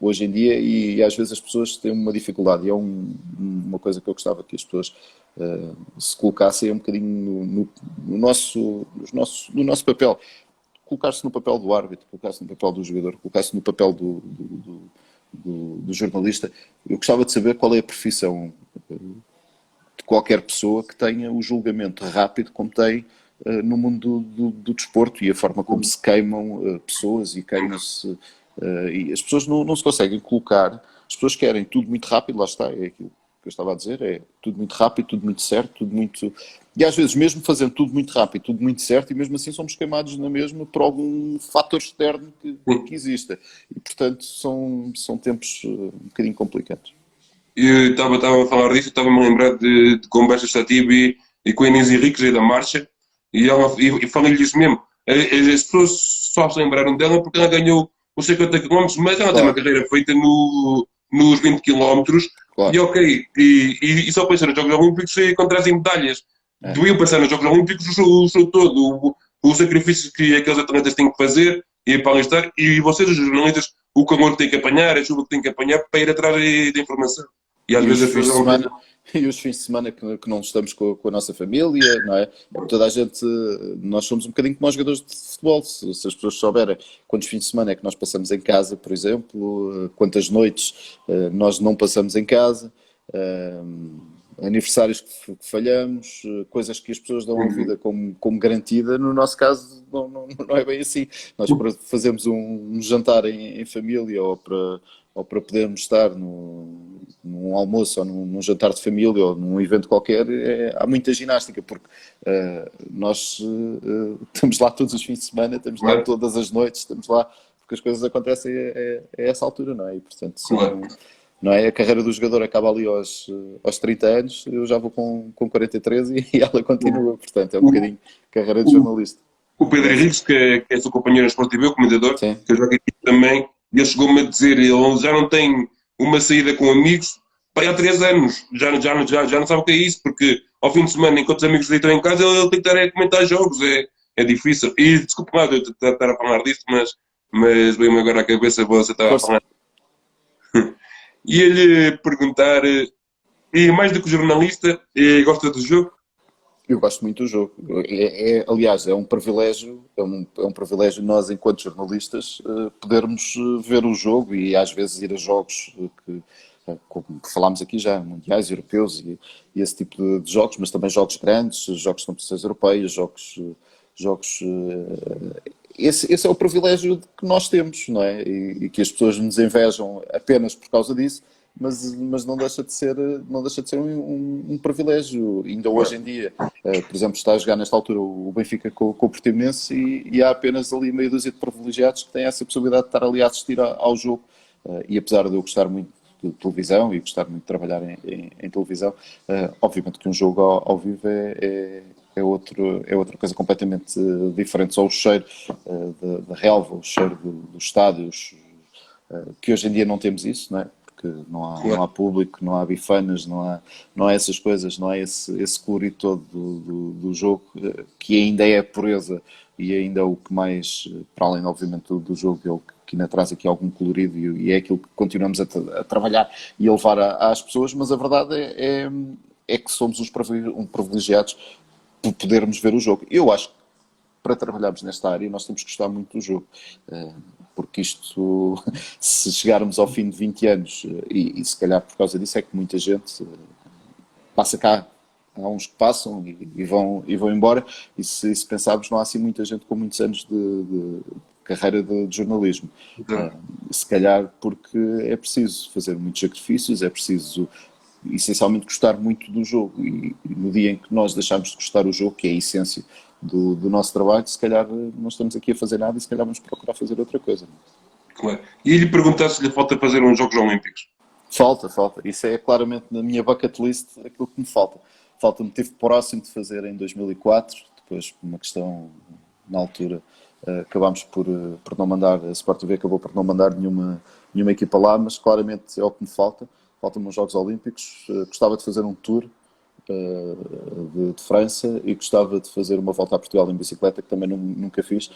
Speaker 2: hoje em dia e às vezes as pessoas têm uma dificuldade e é uma coisa que eu gostava que as pessoas se colocassem um bocadinho no nosso papel. Colocar-se no papel do árbitro, colocar-se no papel do jogador, colocar-se no papel do jornalista. Eu gostava de saber qual é a profissão de qualquer pessoa que tenha o julgamento rápido como tem no mundo do desporto e a forma como se queimam pessoas e queimam-se. E as pessoas não se conseguem colocar, as pessoas querem tudo muito rápido, lá está, é aquilo que eu estava a dizer, é tudo muito rápido, tudo muito certo, tudo muito... E às vezes mesmo fazendo tudo muito rápido, tudo muito certo, e mesmo assim somos queimados na mesma por algum fator externo que exista. E portanto são tempos um bocadinho complicados.
Speaker 1: Eu estava a falar disso, estava-me a lembrar de conversas que já tive e com a Inês Henriques aí da Marcha, e falei-lhe isso mesmo. As pessoas só se lembraram dela porque ela ganhou os 50 km, mas ela tem uma carreira feita nos 20 km,
Speaker 2: Claro.
Speaker 1: e ok, e só pensar nos Jogos Olímpicos e quando trazem medalhas. Deviam pensar nos Jogos Olímpicos o show todo, os sacrifícios que aqueles atletas têm que fazer e para alistar, e vocês, os jornalistas, o calor que têm que apanhar, a chuva que têm que apanhar para ir atrás da informação. E às
Speaker 2: E os
Speaker 1: vezes as
Speaker 2: fins de
Speaker 1: pessoas
Speaker 2: semana, e os fins de semana que não estamos com a nossa família, não é? Toda a gente, nós somos um bocadinho como os jogadores de futebol, se as pessoas souberem quantos fins de semana é que nós passamos em casa, por exemplo, quantas noites nós não passamos em casa, aniversários que falhamos, coisas que as pessoas dão a vida como garantida, no nosso caso não é bem assim. Nós para fazermos um jantar em família ou para podermos estar num almoço ou num jantar de família ou num evento qualquer, há muita ginástica, porque nós estamos lá todos os fins de semana, estamos lá
Speaker 1: claro,
Speaker 2: todas as noites, estamos lá porque as coisas acontecem a essa altura, não é? E portanto,
Speaker 1: claro.
Speaker 2: não é? A carreira do jogador acaba ali aos 30 anos, eu já vou com 43 e ela continua, portanto, é um bocadinho carreira de jornalista.
Speaker 1: O Pedro
Speaker 2: É assim.
Speaker 1: Henriques, que é seu companheiro na Sport TV, o comentador,
Speaker 2: Sim.
Speaker 1: que eu jogo aqui também, ele chegou-me a dizer, ele já não tem uma saída com amigos, pai, há 3 anos, já não sabe o que é isso, porque ao fim de semana, enquanto os amigos estão em casa, ele tem que estar a comentar jogos, é difícil. E desculpe lá de eu estar a falar disto, mas veio-me agora à cabeça, você estava a
Speaker 2: Força.
Speaker 1: falar. E ele perguntar, e mais do que jornalista, gosta do jogo?
Speaker 2: Eu gosto muito do jogo. Aliás, é um privilégio, é um privilégio nós, enquanto jornalistas, podermos ver o jogo e às vezes ir a jogos como falámos aqui já, mundiais, europeus e esse tipo de jogos, mas também jogos grandes, jogos de competições europeias, jogos esse é o privilégio que nós temos, não é? E que as pessoas nos invejam apenas por causa disso, mas não deixa de ser, um privilégio. Ainda hoje em dia, por exemplo, está a jogar nesta altura o Benfica com o Portimonense e há apenas ali meia dúzia de privilegiados que têm essa possibilidade de estar ali a assistir ao jogo. E apesar de eu gostar muito de televisão e gostar muito de trabalhar em televisão, obviamente que um jogo ao vivo é outra coisa completamente diferente. Só o cheiro da relva, o cheiro dos estádios, que hoje em dia não temos isso, não é? Porque não há público, não há bifanas, não há essas coisas, não há esse colorido todo do jogo, que ainda é a pureza e ainda é o que mais, para além obviamente do jogo, é o que ainda traz aqui algum colorido e é aquilo que continuamos a trabalhar e a levar às pessoas, mas a verdade é que somos uns privilegiados por podermos ver o jogo. Eu acho que para trabalharmos nesta área nós temos que gostar muito do jogo, porque isto, se chegarmos ao fim de 20 anos, e se calhar por causa disso é que muita gente passa cá, há uns que passam e vão embora, e se pensarmos não há assim muita gente com muitos anos de carreira de jornalismo. Se calhar porque é preciso fazer muitos sacrifícios, é preciso essencialmente gostar muito do jogo e no dia em que nós deixarmos de gostar do jogo, que é a essência do nosso trabalho, se calhar não estamos aqui a fazer nada e se calhar vamos procurar fazer outra coisa.
Speaker 1: Claro. E ele perguntar se lhe falta fazer uns Jogos Olímpicos.
Speaker 2: Falta. Isso é claramente na minha bucket list aquilo que me falta. Falta-me, tive próximo de fazer em 2004, depois por uma questão na altura acabámos por não mandar, a Sport TV acabou por não mandar nenhuma equipa lá, mas claramente é o que me falta. Faltam-me os Jogos Olímpicos, gostava de fazer um tour de França e gostava de fazer uma volta a Portugal em bicicleta, que também nunca fiz.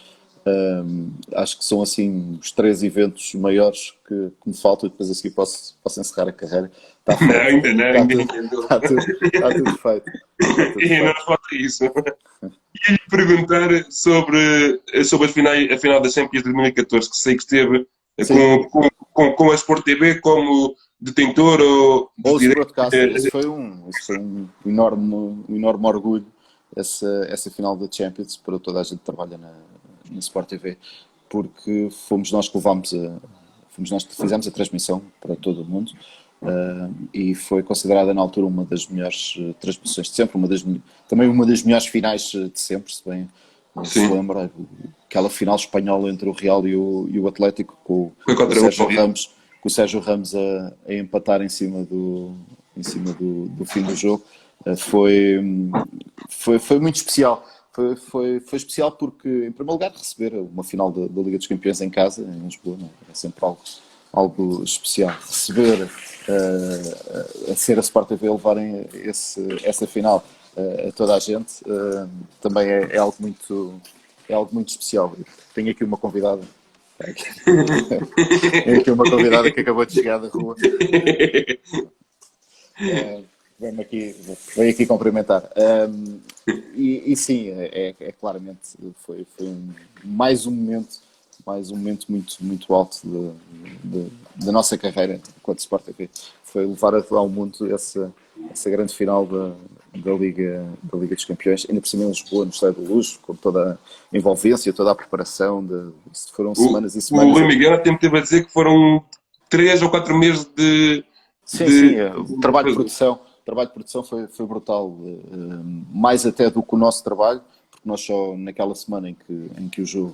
Speaker 2: Acho que são assim os 3 eventos maiores que me faltam e depois a seguir posso encerrar a carreira. Está feito.
Speaker 1: Não, ainda não,
Speaker 2: Está tudo feito.
Speaker 1: E não falta isso. E lhe perguntar sobre a final da Champions de 2014, que sei que esteve com a Sport TV como detentor ou
Speaker 2: Ou os broadcasters, isso foi um enorme orgulho, essa final da Champions, para toda a gente que trabalha na Sport TV, porque fomos nós que fizemos a transmissão para todo o mundo, e foi considerada na altura uma das melhores transmissões de sempre, também uma das melhores finais de sempre, se bem se lembra, aquela final espanhola entre o Real e o Atlético, com o Sérgio Ramos a empatar em cima do fim do jogo. Foi muito especial. Foi especial porque, em primeiro lugar, receber uma final da Liga dos Campeões em casa, em Lisboa, não é? É sempre algo especial. Receber a ser a Sport TV a levarem essa final a toda a gente também é algo muito, é algo muito especial. Tenho aqui uma convidada. Tenho aqui uma convidada que acabou de chegar da rua. Veio aqui cumprimentar. E sim, claramente mais um momento muito, muito alto da nossa carreira enquanto Sport TV. Foi levar ao mundo essa grande final da Liga dos Campeões, ainda por cima em Lisboa, no Estádio da Luz, com toda a envolvência, toda a preparação. Foram semanas e semanas.
Speaker 1: O Rui Miguel até me teve a dizer que foram 3 ou 4 meses de.
Speaker 2: Sim, o trabalho de produção. O trabalho de produção foi brutal, mais até do que o nosso trabalho, porque nós só naquela semana em que o jogo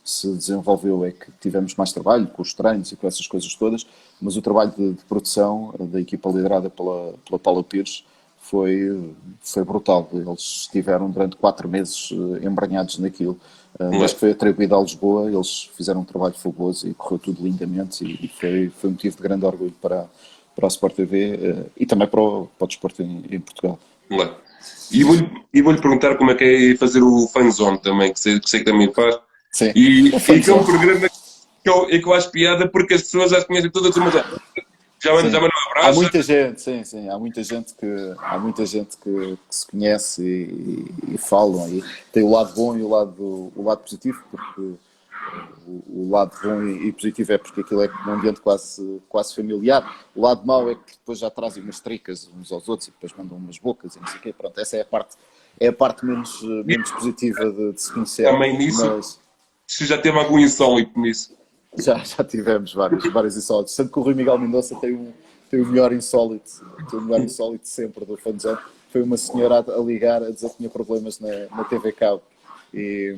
Speaker 2: se desenvolveu é que tivemos mais trabalho, com os treinos e com essas coisas todas, mas o trabalho de produção da equipa liderada pela Paula Pires foi brutal. Eles estiveram durante 4 meses embranhados naquilo. Desde que foi atribuído a Lisboa, eles fizeram um trabalho fabuloso e correu tudo lindamente e foi motivo de grande orgulho para a Sport TV e também para o desporto em Portugal.
Speaker 1: E vou-lhe perguntar como é que é fazer o Fanzone também, que sei que também faz.
Speaker 2: Sim.
Speaker 1: E que é um programa que eu acho piada porque as pessoas já conhecem todas umas já mandam um abraço.
Speaker 2: Há muita gente, sim. Há muita gente que se conhece e falam. E tem o lado bom e o lado positivo, porque o lado bom e positivo é porque aquilo é um ambiente quase familiar. O lado mau é que depois já trazem umas tricas uns aos outros e depois mandam umas bocas e não sei o quê. Pronto, essa é a parte menos positiva de se conhecer.
Speaker 1: Também nisso,
Speaker 2: mas
Speaker 1: se já teve algum insólito nisso.
Speaker 2: Já tivemos vários insólitos. Sendo que o Rui Miguel Mendonça tem o melhor insólito sempre do Fanzone. Foi uma senhora a ligar a dizer que tinha problemas na TV Cabo. E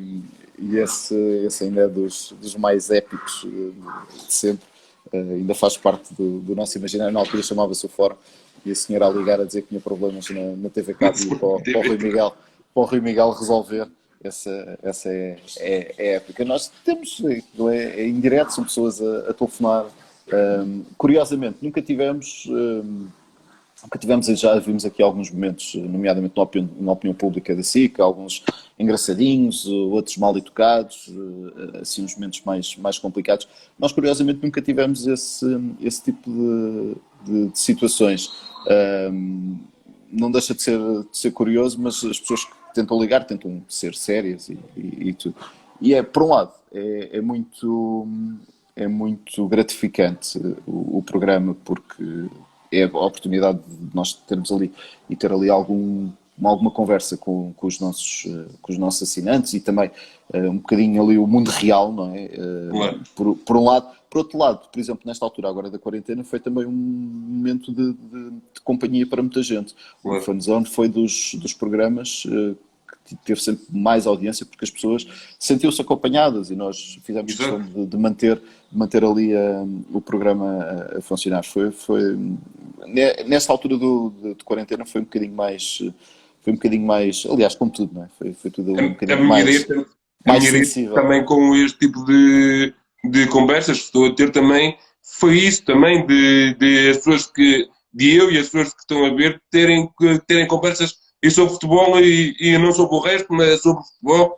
Speaker 2: esse ainda é dos mais épicos de sempre. Ainda faz parte do nosso imaginário. Na altura chamava-se o Fórum. E a senhora a ligar a dizer que tinha problemas na TV Cabo e para o Rui Miguel resolver. Essa é épica. Nós temos, é indireto, são pessoas a telefonar. Curiosamente, nunca tivemos, já vimos aqui alguns momentos, nomeadamente na opinião pública da SIC, alguns engraçadinhos, outros mal educados, assim uns momentos mais complicados. Nós, curiosamente, nunca tivemos esse tipo de situações. Não deixa de ser curioso, mas as pessoas que tentam ligar, tentam ser sérias e tudo. E por um lado, é muito gratificante o programa, porque é a oportunidade de nós termos ali e ter ali alguma conversa com os nossos assinantes e também um bocadinho ali o mundo real, não é? Por um lado. Por outro lado, por exemplo, nesta altura agora da quarentena, foi também um momento de companhia para muita gente. O Fanzone foi dos programas que teve sempre mais audiência porque as pessoas sentiam-se acompanhadas e nós fizemos questão de manter ali o programa a funcionar. Nesta altura de quarentena foi um bocadinho mais, aliás, como tudo, não é? Foi tudo um bocadinho mais sensível.
Speaker 1: Também com este tipo de conversas que estou a ter também, foi isso também de as pessoas eu e as pessoas que estão a ver terem conversas e sobre futebol e não sobre o resto, mas sobre futebol,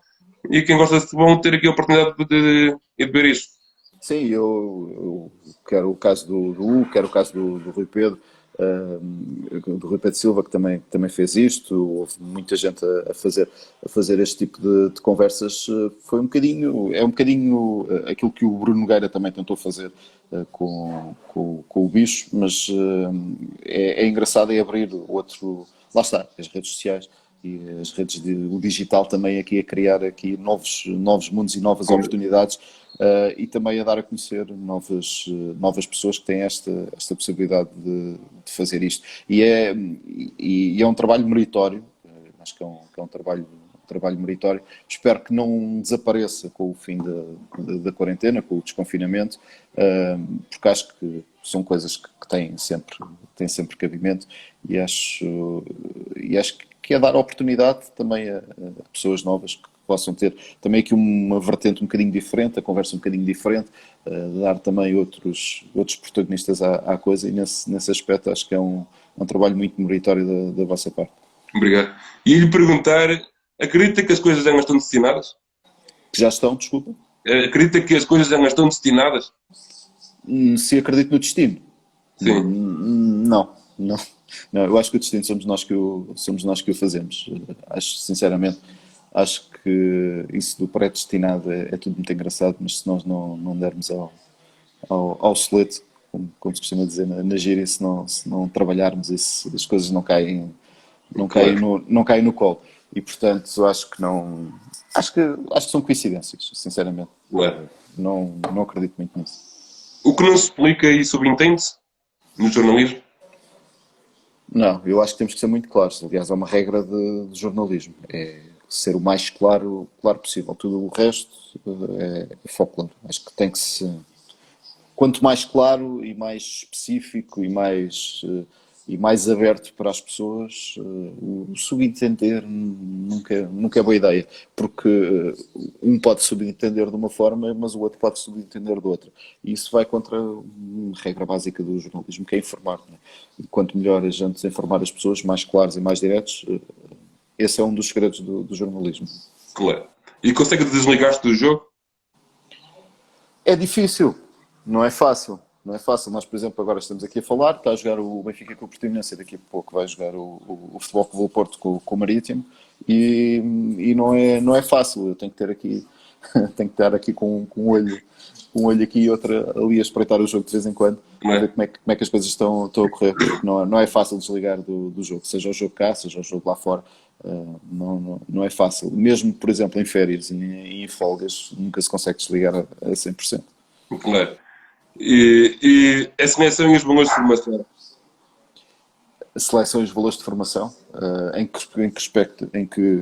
Speaker 1: e quem gosta de futebol ter aqui a oportunidade de ver isto.
Speaker 2: Sim, eu quero o caso do Hugo, quero o caso do Rui Pedro, do Rui Pedro Silva, que também fez isto. Houve muita gente a fazer este tipo de conversas. É um bocadinho aquilo que o Bruno Nogueira também tentou fazer com o Bicho, mas é engraçado abrir outro. Lá está, as redes sociais e as redes o digital também aqui a criar aqui novos mundos e novas oportunidades e também a dar a conhecer novas pessoas que têm esta possibilidade de fazer isto. E é um trabalho meritório, acho que é um trabalho meritório. Espero que não desapareça com o fim da quarentena, com o desconfinamento, porque acho que são coisas que têm sempre cabimento e acho que é dar oportunidade também a pessoas novas que possam ter também aqui uma vertente um bocadinho diferente, a conversa um bocadinho diferente, dar também outros protagonistas à coisa, e nesse aspecto acho que é um trabalho muito meritório da vossa parte.
Speaker 1: Obrigado. E lhe perguntar, acredita que as coisas já não estão destinadas?
Speaker 2: Que já estão, desculpa.
Speaker 1: Acredita que as coisas já não estão destinadas?
Speaker 2: Se acredito no destino?
Speaker 1: Sim.
Speaker 2: Não, não. Não, eu acho que o destino somos nós que o fazemos. Acho, sinceramente, acho que isso do predestinado é tudo muito engraçado, mas se nós não dermos ao solete, como se costuma dizer na gíria, se não trabalharmos isso, as coisas
Speaker 1: Claro,
Speaker 2: não caem no colo. E portanto, eu acho que não. Acho que são coincidências, sinceramente.
Speaker 1: claro.
Speaker 2: Não acredito muito nisso.
Speaker 1: O que não se explica e subentende-se no jornalismo?
Speaker 2: Não, eu acho que temos que ser muito claros. Aliás, é uma regra de jornalismo. É ser o mais claro possível. Tudo o resto é folclore. Acho que tem que se. Quanto mais claro e mais específico e mais aberto para as pessoas, o subentender nunca é boa ideia, porque um pode subentender de uma forma, mas o outro pode subentender de outra. E isso vai contra uma regra básica do jornalismo, que é informar. Né? E quanto melhor a gente informar as pessoas, mais claros e mais diretos, esse é um dos segredos do jornalismo.
Speaker 1: Claro. E consegue desligar-se do jogo?
Speaker 2: É difícil, não é fácil. Não é fácil. Nós, por exemplo, agora estamos aqui a falar, está a jogar o Benfica com o Portimonense, e daqui a pouco vai jogar o Futebol Clube do Porto com o Marítimo e não é fácil. Eu tenho que ter aqui, tenho que estar aqui com um olho aqui e outro ali a espreitar o jogo de vez em quando,
Speaker 1: Não
Speaker 2: a
Speaker 1: é?
Speaker 2: ver como é que as coisas estão a correr. Não é fácil desligar do jogo, seja o jogo cá, seja o jogo lá fora. Não é fácil. Mesmo, por exemplo, em férias e em folgas, nunca se consegue desligar a 100%.
Speaker 1: Claro. E a seleção e os valores de formação?
Speaker 2: Seleção e os valores de formação, em que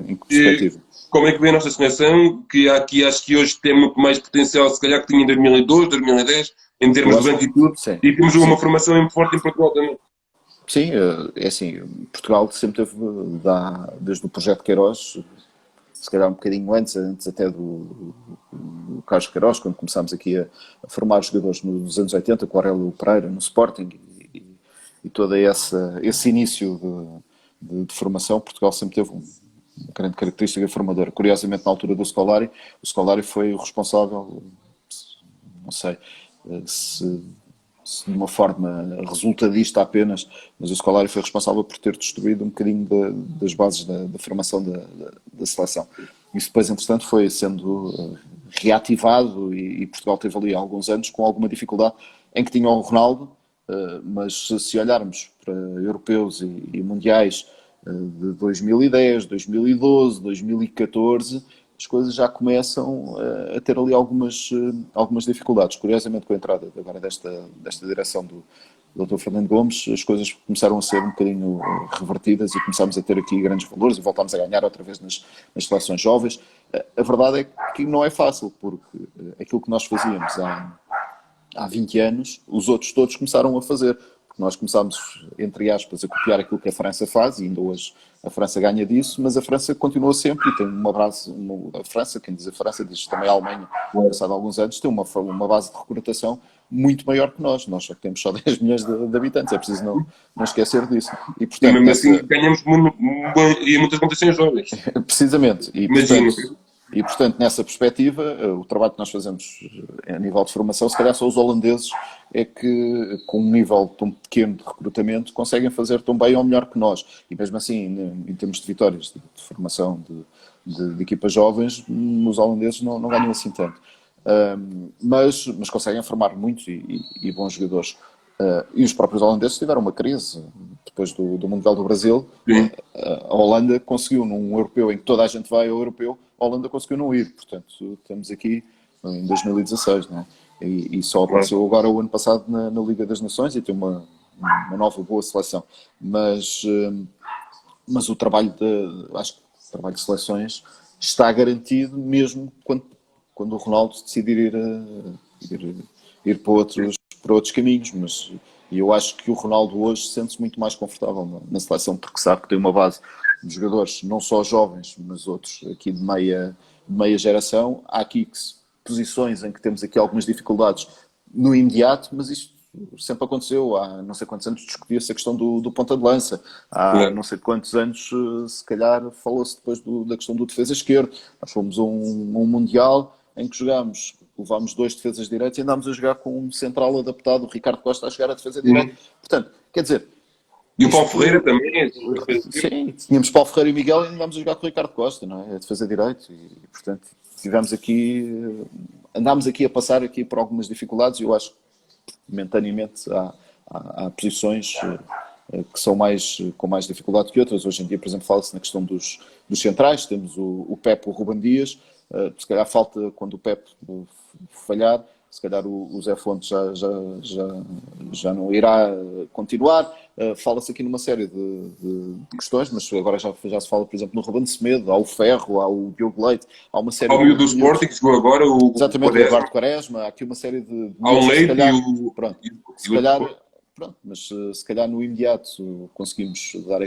Speaker 1: E
Speaker 2: perspectiva?
Speaker 1: como é que vê a nossa seleção, que aqui acho que hoje tem muito mais potencial, se calhar, que tinha em 2002, 2010, em
Speaker 2: Eu
Speaker 1: termos de
Speaker 2: acho
Speaker 1: banco e tudo,
Speaker 2: sim,
Speaker 1: e temos uma
Speaker 2: sim,
Speaker 1: formação muito forte em Portugal também.
Speaker 2: sim, é assim, Portugal sempre teve, desde o projeto Queiroz, se calhar um bocadinho antes até do Carlos Queiroz, quando começámos aqui a formar jogadores nos anos 80, com o Aurélio Pereira no Sporting e todo esse início de formação, Portugal sempre teve uma grande característica formadora. Curiosamente, na altura do Scolari, o Scolari foi o responsável, não sei se de uma forma resultadista apenas, mas o Scolari foi responsável por ter destruído um bocadinho das bases da formação da seleção. Isso depois, entretanto, foi sendo reativado e Portugal teve ali alguns anos com alguma dificuldade em que tinha o Ronaldo, mas se olharmos para europeus e mundiais de 2010, 2012, 2014, as coisas já começam a ter ali algumas dificuldades. Curiosamente, com a entrada agora desta direção do Dr. Fernando Gomes, as coisas começaram a ser um bocadinho revertidas e começámos a ter aqui grandes valores e voltámos a ganhar outra vez nas seleções jovens. A verdade é que não é fácil, porque aquilo que nós fazíamos há 20 anos, os outros todos começaram a fazer. Porque nós começámos, entre aspas, a copiar aquilo que a França faz, e ainda hoje a França ganha disso, mas a França continua sempre e tem uma base. A França, quem diz a França, diz também a Alemanha, passado alguns anos, tem uma base de recrutação muito maior que nós. Nós só temos só 10 milhões de habitantes, é preciso não esquecer disso. E,
Speaker 1: E
Speaker 2: portanto,
Speaker 1: mesmo assim ganhamos e muitas competições jovens.
Speaker 2: precisamente,
Speaker 1: Imagino.
Speaker 2: nessa perspectiva, o trabalho que nós fazemos a nível de formação, se calhar só os holandeses é que, com um nível tão pequeno de recrutamento, conseguem fazer tão bem ou melhor que nós. E mesmo assim, em termos de vitórias de formação de equipas jovens, os holandeses não ganham assim tanto. Mas conseguem formar muitos e bons jogadores. E os próprios holandeses tiveram uma crise depois do Mundial do Brasil.
Speaker 1: Sim,
Speaker 2: A Holanda conseguiu, num europeu em que toda a gente vai ao europeu, a Holanda conseguiu não ir. Portanto, estamos aqui em 2016, né? E só
Speaker 1: claro.
Speaker 2: apareceu agora o ano passado na Liga das Nações e tem uma nova boa seleção. Mas acho que o trabalho de seleções está garantido mesmo quando o Ronaldo decidir ir para outros caminhos. E eu acho que o Ronaldo hoje sente-se muito mais confortável na seleção, porque sabe que tem uma base de jogadores, não só jovens, mas outros aqui de meia geração. Há aqui posições em que temos aqui algumas dificuldades no imediato, mas isto sempre aconteceu. Há não sei quantos anos discutia-se a questão do ponta de lança. Há
Speaker 1: Claro.
Speaker 2: não sei quantos anos, se calhar, falou-se depois da questão do defesa esquerdo. Nós fomos a um Mundial em que jogámos, levámos dois defesas direitos e andámos a jogar com um central adaptado, o Ricardo Costa, a chegar a defesa direito.
Speaker 1: Sim.
Speaker 2: Portanto, quer dizer,
Speaker 1: E o Paulo Ferreira
Speaker 2: isto,
Speaker 1: também,
Speaker 2: sim, tínhamos Paulo Ferreira e Miguel e andámos a jogar com o Ricardo Costa, não é? A defesa direito. E, portanto, tivemos aqui, andámos aqui a passar aqui por algumas dificuldades e eu acho que momentaneamente há posições que são com mais dificuldade que outras. Hoje em dia, por exemplo, fala-se na questão dos centrais, temos o Pepe, o Ruben Dias, se calhar falta quando o Pepe falhar, se calhar o Zé Fontes já não irá continuar. Fala-se aqui numa série de questões, mas agora já se fala, por exemplo, no Ruben Semedo, há o Ferro, há o Diogo Leite, há uma série
Speaker 1: ao miúdo do
Speaker 2: de miúdos.
Speaker 1: Sporting, que chegou agora, o
Speaker 2: Exatamente, o
Speaker 1: Quaresma,
Speaker 2: Eduardo Quaresma, há aqui uma série de
Speaker 1: há o
Speaker 2: miúdos que se
Speaker 1: Leite
Speaker 2: calhar, pronto,
Speaker 1: e
Speaker 2: se
Speaker 1: o
Speaker 2: calhar, pronto, mas se calhar no imediato conseguimos dar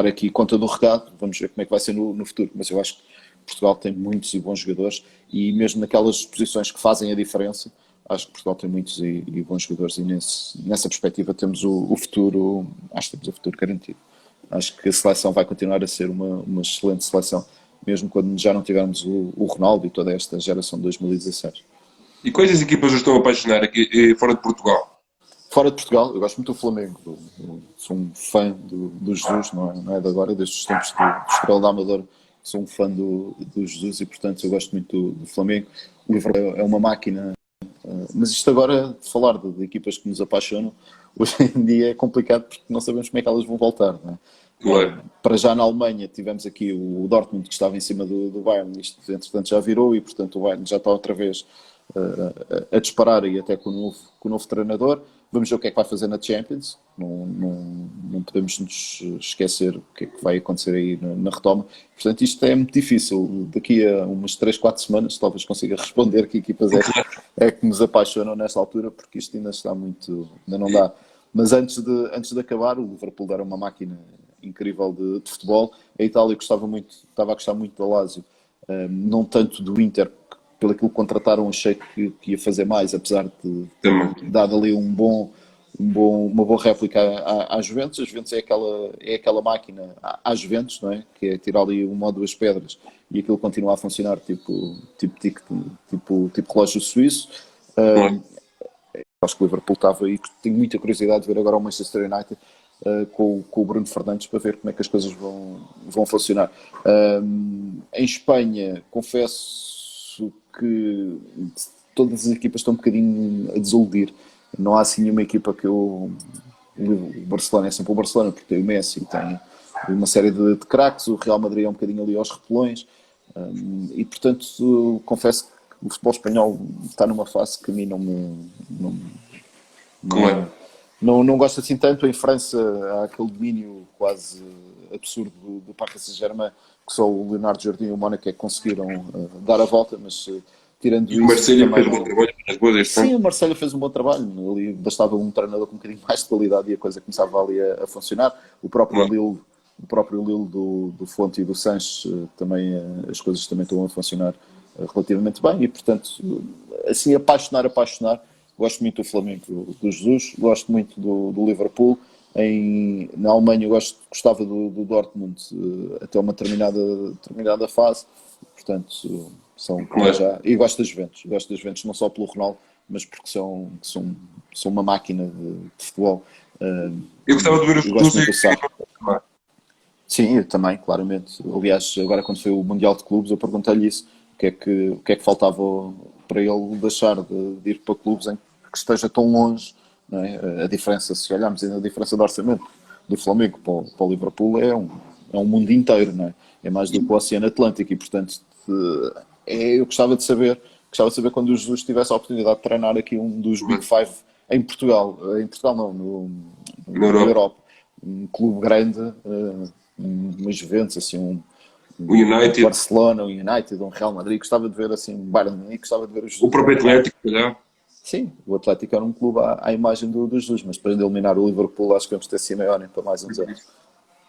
Speaker 2: aqui conta do recado, vamos ver como é que vai ser no futuro, mas eu acho que Portugal tem muitos e bons jogadores e mesmo naquelas posições que fazem a diferença, acho que Portugal tem muitos e bons jogadores e nessa perspectiva temos o futuro, acho que temos o futuro garantido. Acho que a seleção vai continuar a ser uma excelente seleção, mesmo quando já não tivermos o Ronaldo e toda esta geração de 2016.
Speaker 1: E quais as equipas os estão a apaixonar aqui fora de Portugal?
Speaker 2: Fora de Portugal, eu gosto muito do Flamengo. Sou um fã do Jesus, não é de agora, desde os tempos do Estrela da Amadora. Sou um fã do Jesus e, portanto, eu gosto muito do Flamengo. O Liverpool é uma máquina. Mas isto agora, de falar de equipas que nos apaixonam, hoje em dia é complicado porque não sabemos como é que elas vão voltar. Não é?
Speaker 1: Claro.
Speaker 2: Para já na Alemanha tivemos aqui o Dortmund que estava em cima do Bayern, isto entretanto já virou e portanto o Bayern já está outra vez a disparar e até com o novo treinador. Vamos ver o que é que vai fazer na Champions, não podemos nos esquecer o que é que vai acontecer aí na retoma. Portanto, isto é muito difícil. Daqui a umas 3, 4 semanas talvez consiga responder que equipas é que nos apaixonam nesta altura, porque isto ainda está muito, ainda não dá. Mas antes de acabar, o Liverpool era uma máquina incrível de futebol. A Itália estava a gostar muito da Lazio, não tanto do Inter, pelo aquilo que contrataram, achei que ia fazer mais, apesar de ter dado ali uma boa réplica à Juventus. A Juventus é aquela máquina à Juventus, não é? Que é tirar ali uma ou duas pedras e aquilo continua a funcionar tipo relógio suíço. Acho que o Liverpool estava aí, tenho muita curiosidade de ver agora o Manchester United com o Bruno Fernandes para ver como é que as coisas vão funcionar. Em Espanha, confesso que todas as equipas estão um bocadinho a desiludir. Não há assim nenhuma equipa que o Barcelona é sempre o Barcelona, porque tem o Messi, tem uma série de craques, o Real Madrid é um bocadinho ali aos repelões, e portanto confesso que o futebol espanhol está numa fase que a mim não gosto assim tanto. Em França há aquele domínio quase absurdo do Paris Saint-Germain, que só o Leonardo Jardim e o Mónaco é que conseguiram dar a volta, mas tirando isso...
Speaker 1: O Marcelo fez um bom trabalho nas boas.
Speaker 2: Sim, o Marcelo fez um bom trabalho. Ali bastava um treinador com um bocadinho mais de qualidade e a coisa começava ali a funcionar. O próprio Lille do Fonte e do Sanches também, as coisas também estão a funcionar relativamente bem e, portanto, assim, apaixonar. Gosto muito do Flamengo, do Jesus, gosto muito do Liverpool. Na Alemanha gostava do Dortmund até uma determinada fase. Portanto, e gosto das Juventus não só pelo Ronaldo, mas porque são uma máquina de futebol.
Speaker 1: Eu gostava de ver os
Speaker 2: Jesus. Sim, eu também, claramente. Aliás, agora quando foi o Mundial de Clubes, eu perguntei-lhe isso, o que é que faltava para ele deixar de ir para clubes em que esteja tão longe, não é? A diferença, se olharmos ainda a diferença de orçamento do Flamengo para o Liverpool é um mundo inteiro, não é? É mais do que o Oceano Atlântico e, portanto, eu gostava de saber quando o Jesus tivesse a oportunidade de treinar aqui um dos Big Five em Portugal não, na Europa. Um clube grande, uma Juventus, assim, um
Speaker 1: United.
Speaker 2: Barcelona, um United, um Real Madrid, gostava de ver assim, um Bayern Munique, gostava de ver os...
Speaker 1: O próprio Atlético, calhar.
Speaker 2: Sim, o Atlético era um clube à imagem do Jesus, mas para eliminar o Liverpool acho que vamos ter Simeone para mais uns anos.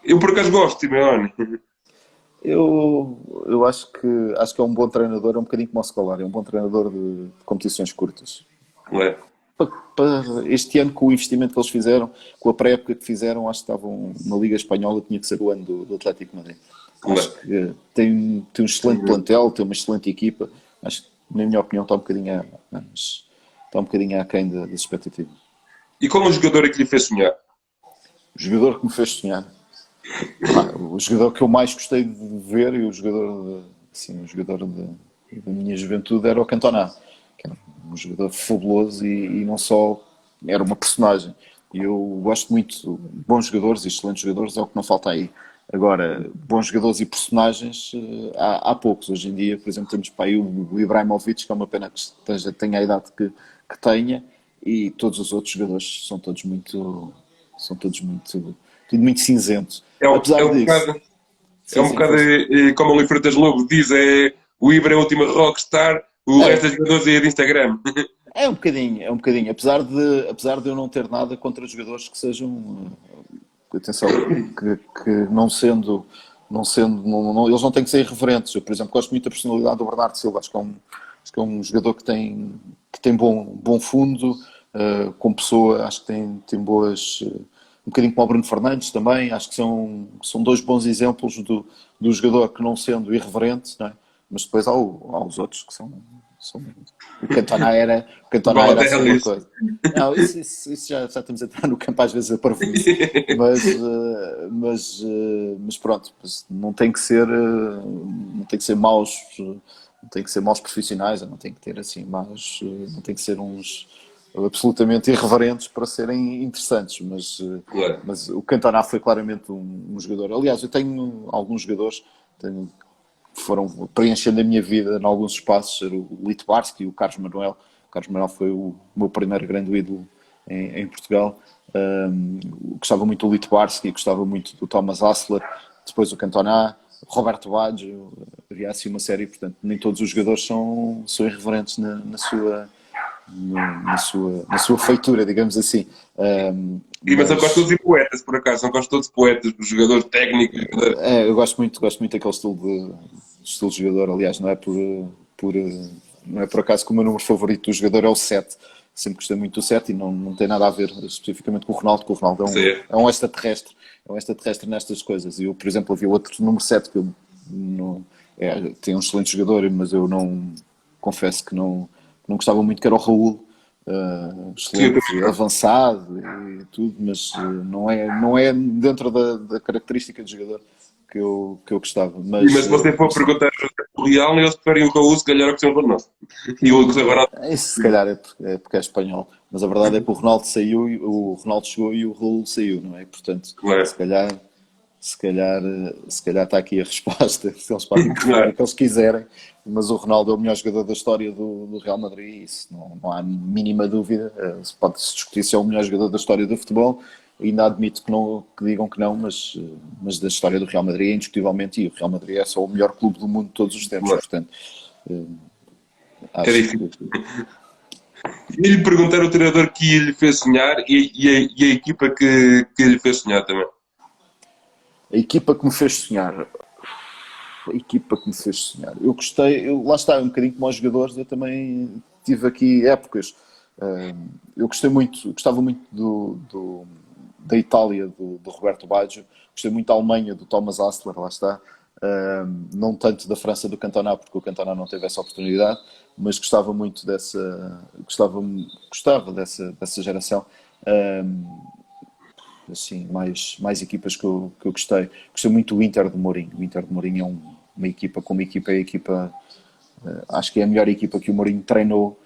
Speaker 1: Eu por acaso gosto de Simeone.
Speaker 2: Eu acho que é um bom treinador, é um bocadinho como o Scolari, é um bom treinador de competições curtas.
Speaker 1: É.
Speaker 2: este ano, com o investimento que eles fizeram, com a pré-época que fizeram, acho que estavam na Liga Espanhola, tinha que ser o ano do Atlético de Madrid. Acho que tem um excelente plantel, tem uma excelente equipa. Acho que, na minha opinião, está um bocadinho aquém das expectativas.
Speaker 1: E qual é o jogador que lhe fez sonhar?
Speaker 2: O jogador que me fez sonhar. O jogador que eu mais gostei de ver e o jogador, assim, da minha juventude era o Cantona, que era um jogador fabuloso e não só era uma personagem. E eu gosto muito de bons jogadores e excelentes jogadores, é o que não falta aí. Agora, bons jogadores e personagens há poucos. Hoje em dia, por exemplo, temos para aí o Ibrahimovic, que é uma pena que tenha a idade que tenha, e todos os outros jogadores tudo muito cinzento.
Speaker 1: É
Speaker 2: Apesar
Speaker 1: um
Speaker 2: disso,
Speaker 1: bocado,
Speaker 2: sim, sim, força.
Speaker 1: como o Luís Freitas Lobo diz, o Ibra é a última rockstar, o resto dos jogadores é de Instagram.
Speaker 2: É um bocadinho. Apesar de eu não ter nada contra jogadores que sejam, atenção, que eles não têm que ser irreverentes. Eu, por exemplo, gosto muito da personalidade do Bernardo Silva. Acho que é um jogador que tem bom fundo, como pessoa, acho que tem boas. Um bocadinho como o Bruno Fernandes também, acho que são dois bons exemplos do jogador que, não sendo irreverente, não é? Mas depois há os outros que são. O Cantona era assim uma coisa. Não, isso já estamos a entrar no campo às vezes a parvoíce, mas pronto, não tem que ser maus, não tem que ser maus profissionais, não tem que ter assim não tem que ser uns absolutamente irreverentes para serem interessantes,
Speaker 1: Claro.
Speaker 2: mas o Cantona foi claramente um jogador. Aliás, eu tenho alguns jogadores que foram preenchendo a minha vida em alguns espaços, era o Lito Barski e o Carlos Manuel. O Carlos Manuel foi o meu primeiro grande ídolo em Portugal. Gostava muito do Lito Barski, gostava muito do Thomas Hassler, depois o Cantona, Roberto Baggio, havia assim uma série, portanto, nem todos os jogadores são irreverentes na sua feitura, digamos assim.
Speaker 1: Mas eu gosto todos de poetas, por acaso, não gosto todos de poetas, dos jogadores técnicos.
Speaker 2: Eu gosto muito daquele estilo de jogador. Aliás, não é por acaso que o meu número favorito do jogador é o 7. Sempre gostei muito do 7 e não tem nada a ver especificamente com o Ronaldo, porque o Ronaldo é um extraterrestre. É um extraterrestre nestas coisas. E eu, por exemplo, havia outro número 7 que eu tem um excelente jogador, mas eu confesso que não gostava muito, que era o Raul. Excelente, avançado e tudo, mas não é dentro da característica de jogador que eu gostava. Mas
Speaker 1: se você for perguntar o Real, eles preferem o Raul, se calhar, a opção para nós. E o agora.
Speaker 2: Isso se calhar é porque é espanhol, mas a verdade é que o Ronaldo saiu, o Ronaldo chegou e o Raul saiu, não é? Portanto, se calhar está aqui a resposta, se eles podem preferir o que eles quiserem, mas o Ronaldo é o melhor jogador da história do Real Madrid, e isso não há mínima dúvida. Pode-se discutir se é o melhor jogador da história do futebol, ainda admito que digam que não, mas da história do Real Madrid é indiscutivelmente, e o Real Madrid é só o melhor clube do mundo de todos os tempos, portanto acho que...
Speaker 1: E lhe perguntar o treinador que lhe fez sonhar e a equipa que lhe fez sonhar também.
Speaker 2: A equipa que me fez sonhar. Eu gostei, lá está, um bocadinho como aos jogadores, eu também tive aqui épocas. Eu gostava muito da Itália, do Roberto Baggio, gostei muito da Alemanha, do Thomas Hassler, lá está. Não tanto da França, do Cantona, porque o Cantona não teve essa oportunidade, mas gostava muito gostava dessa geração. Assim, mais equipas que eu gostei. Gostei muito do Inter de Mourinho. O Inter de Mourinho é uma equipa, acho que é a melhor equipa que o Mourinho treinou,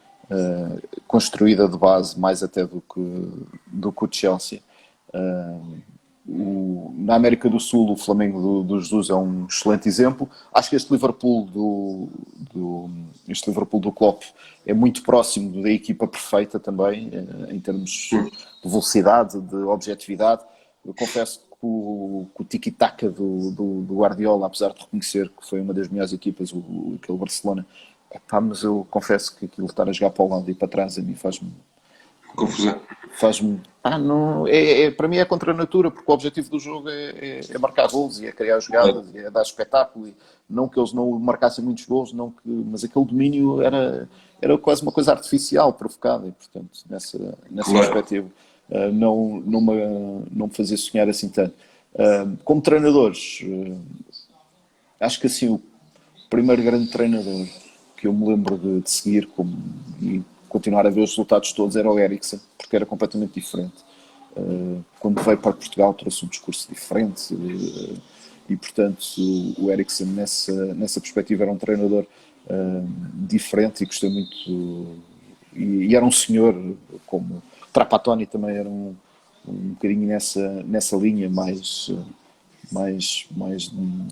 Speaker 2: construída de base, mais até do que o Chelsea. Na América do Sul, o Flamengo do Jesus é um excelente exemplo. Acho que este Liverpool do Klopp é muito próximo da equipa perfeita também, em termos de velocidade, de objetividade. Eu confesso que o tiki-taka do Guardiola, apesar de reconhecer que foi uma das melhores equipas, aquele Barcelona, mas eu confesso que aquilo estar a jogar para o lado e para trás a mim faz-me faz-me. Não, para mim é contra a natura, porque o objetivo do jogo é marcar gols e é criar jogadas e é dar espetáculo. E não que eles não marcassem muitos gols, não que, mas aquele domínio era quase uma coisa artificial, provocada. E, portanto, nessa
Speaker 1: Claro.
Speaker 2: perspectiva, não me fazia sonhar assim tanto. Como treinadores, acho que assim, o primeiro grande treinador que eu me lembro de seguir e continuar a ver os resultados todos era o Eriksen, porque era completamente diferente. Quando veio para Portugal trouxe um discurso diferente e portanto, o Eriksen nessa perspectiva era um treinador diferente e gostei muito. E era um senhor, como Trapattoni também era um bocadinho nessa linha, mais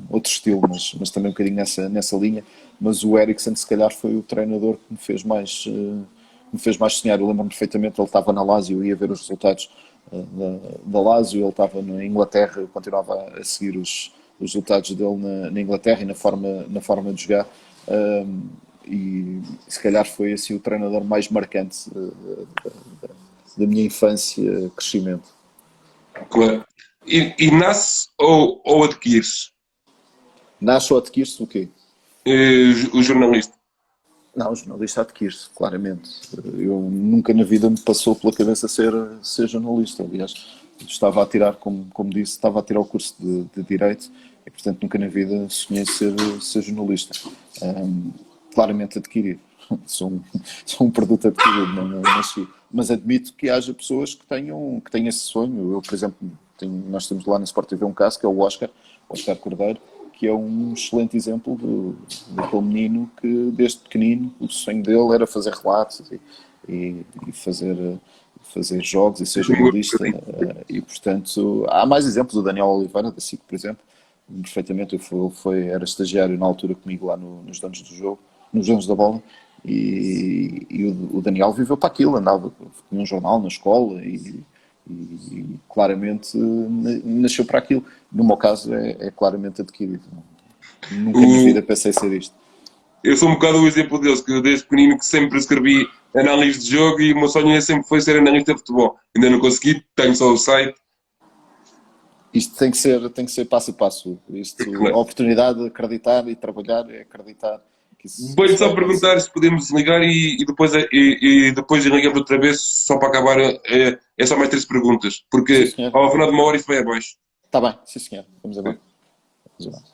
Speaker 2: outro estilo, mas também um bocadinho nessa linha. Mas o Eriksen, se calhar, foi o treinador que me fez mais sonhar. Eu lembro-me perfeitamente, ele estava na Lazio, eu ia ver os resultados da Lazio, ele estava na Inglaterra, eu continuava a seguir os resultados dele na Inglaterra e na forma de jogar. E se calhar foi assim o treinador mais marcante da minha infância, crescimento.
Speaker 1: Claro. E nasce ou adquires
Speaker 2: Nasce ou adquire-se o quê?
Speaker 1: o jornalista?
Speaker 2: Não, o jornalista adquire-se, claramente. Eu nunca na vida me passou pela cabeça ser jornalista. Aliás, estava a tirar, como disse, estava a tirar o curso de Direito e, portanto, nunca na vida sonhei ser jornalista. Claramente adquirido. Sou um produto adquirido, não nasci. Mas admito que haja pessoas que tenham esse sonho. Eu, por exemplo, nós temos lá na Sport TV um caso que é o Oscar Cordeiro, que é um excelente exemplo daquele menino que, desde pequenino, o sonho dele era fazer relatos e fazer jogos e ser jornalista. E, portanto, há mais exemplos. O Daniel Oliveira, da SIC, por exemplo, perfeitamente. Era estagiário na altura comigo lá nos Donos do Jogo, nos Donos da Bola. E o Daniel viveu para aquilo, andava com um jornal na escola e claramente nasceu para aquilo. No meu caso é claramente adquirido. Nunca na
Speaker 1: O,
Speaker 2: vida pensei ser isto.
Speaker 1: eu sou um bocado o exemplo deles, que eu desde pequenino que sempre escrevi análise de jogo e o meu sonho sempre foi ser analista de futebol. Ainda não consegui, tenho só o site.
Speaker 2: Isto tem que ser passo a passo. A
Speaker 1: Claro.
Speaker 2: oportunidade de acreditar e trabalhar é acreditar que
Speaker 1: Vou-lhe
Speaker 2: isso vai
Speaker 1: só
Speaker 2: acontecer.
Speaker 1: perguntar se podemos desligar e depois ligamos outra vez, só para acabar. É só mais três perguntas,
Speaker 2: Sim,
Speaker 1: porque
Speaker 2: senhor.
Speaker 1: ao final de uma hora isso vai abaixo.
Speaker 2: Está bem, sim, senhor. Vamos embora. Vamos embora.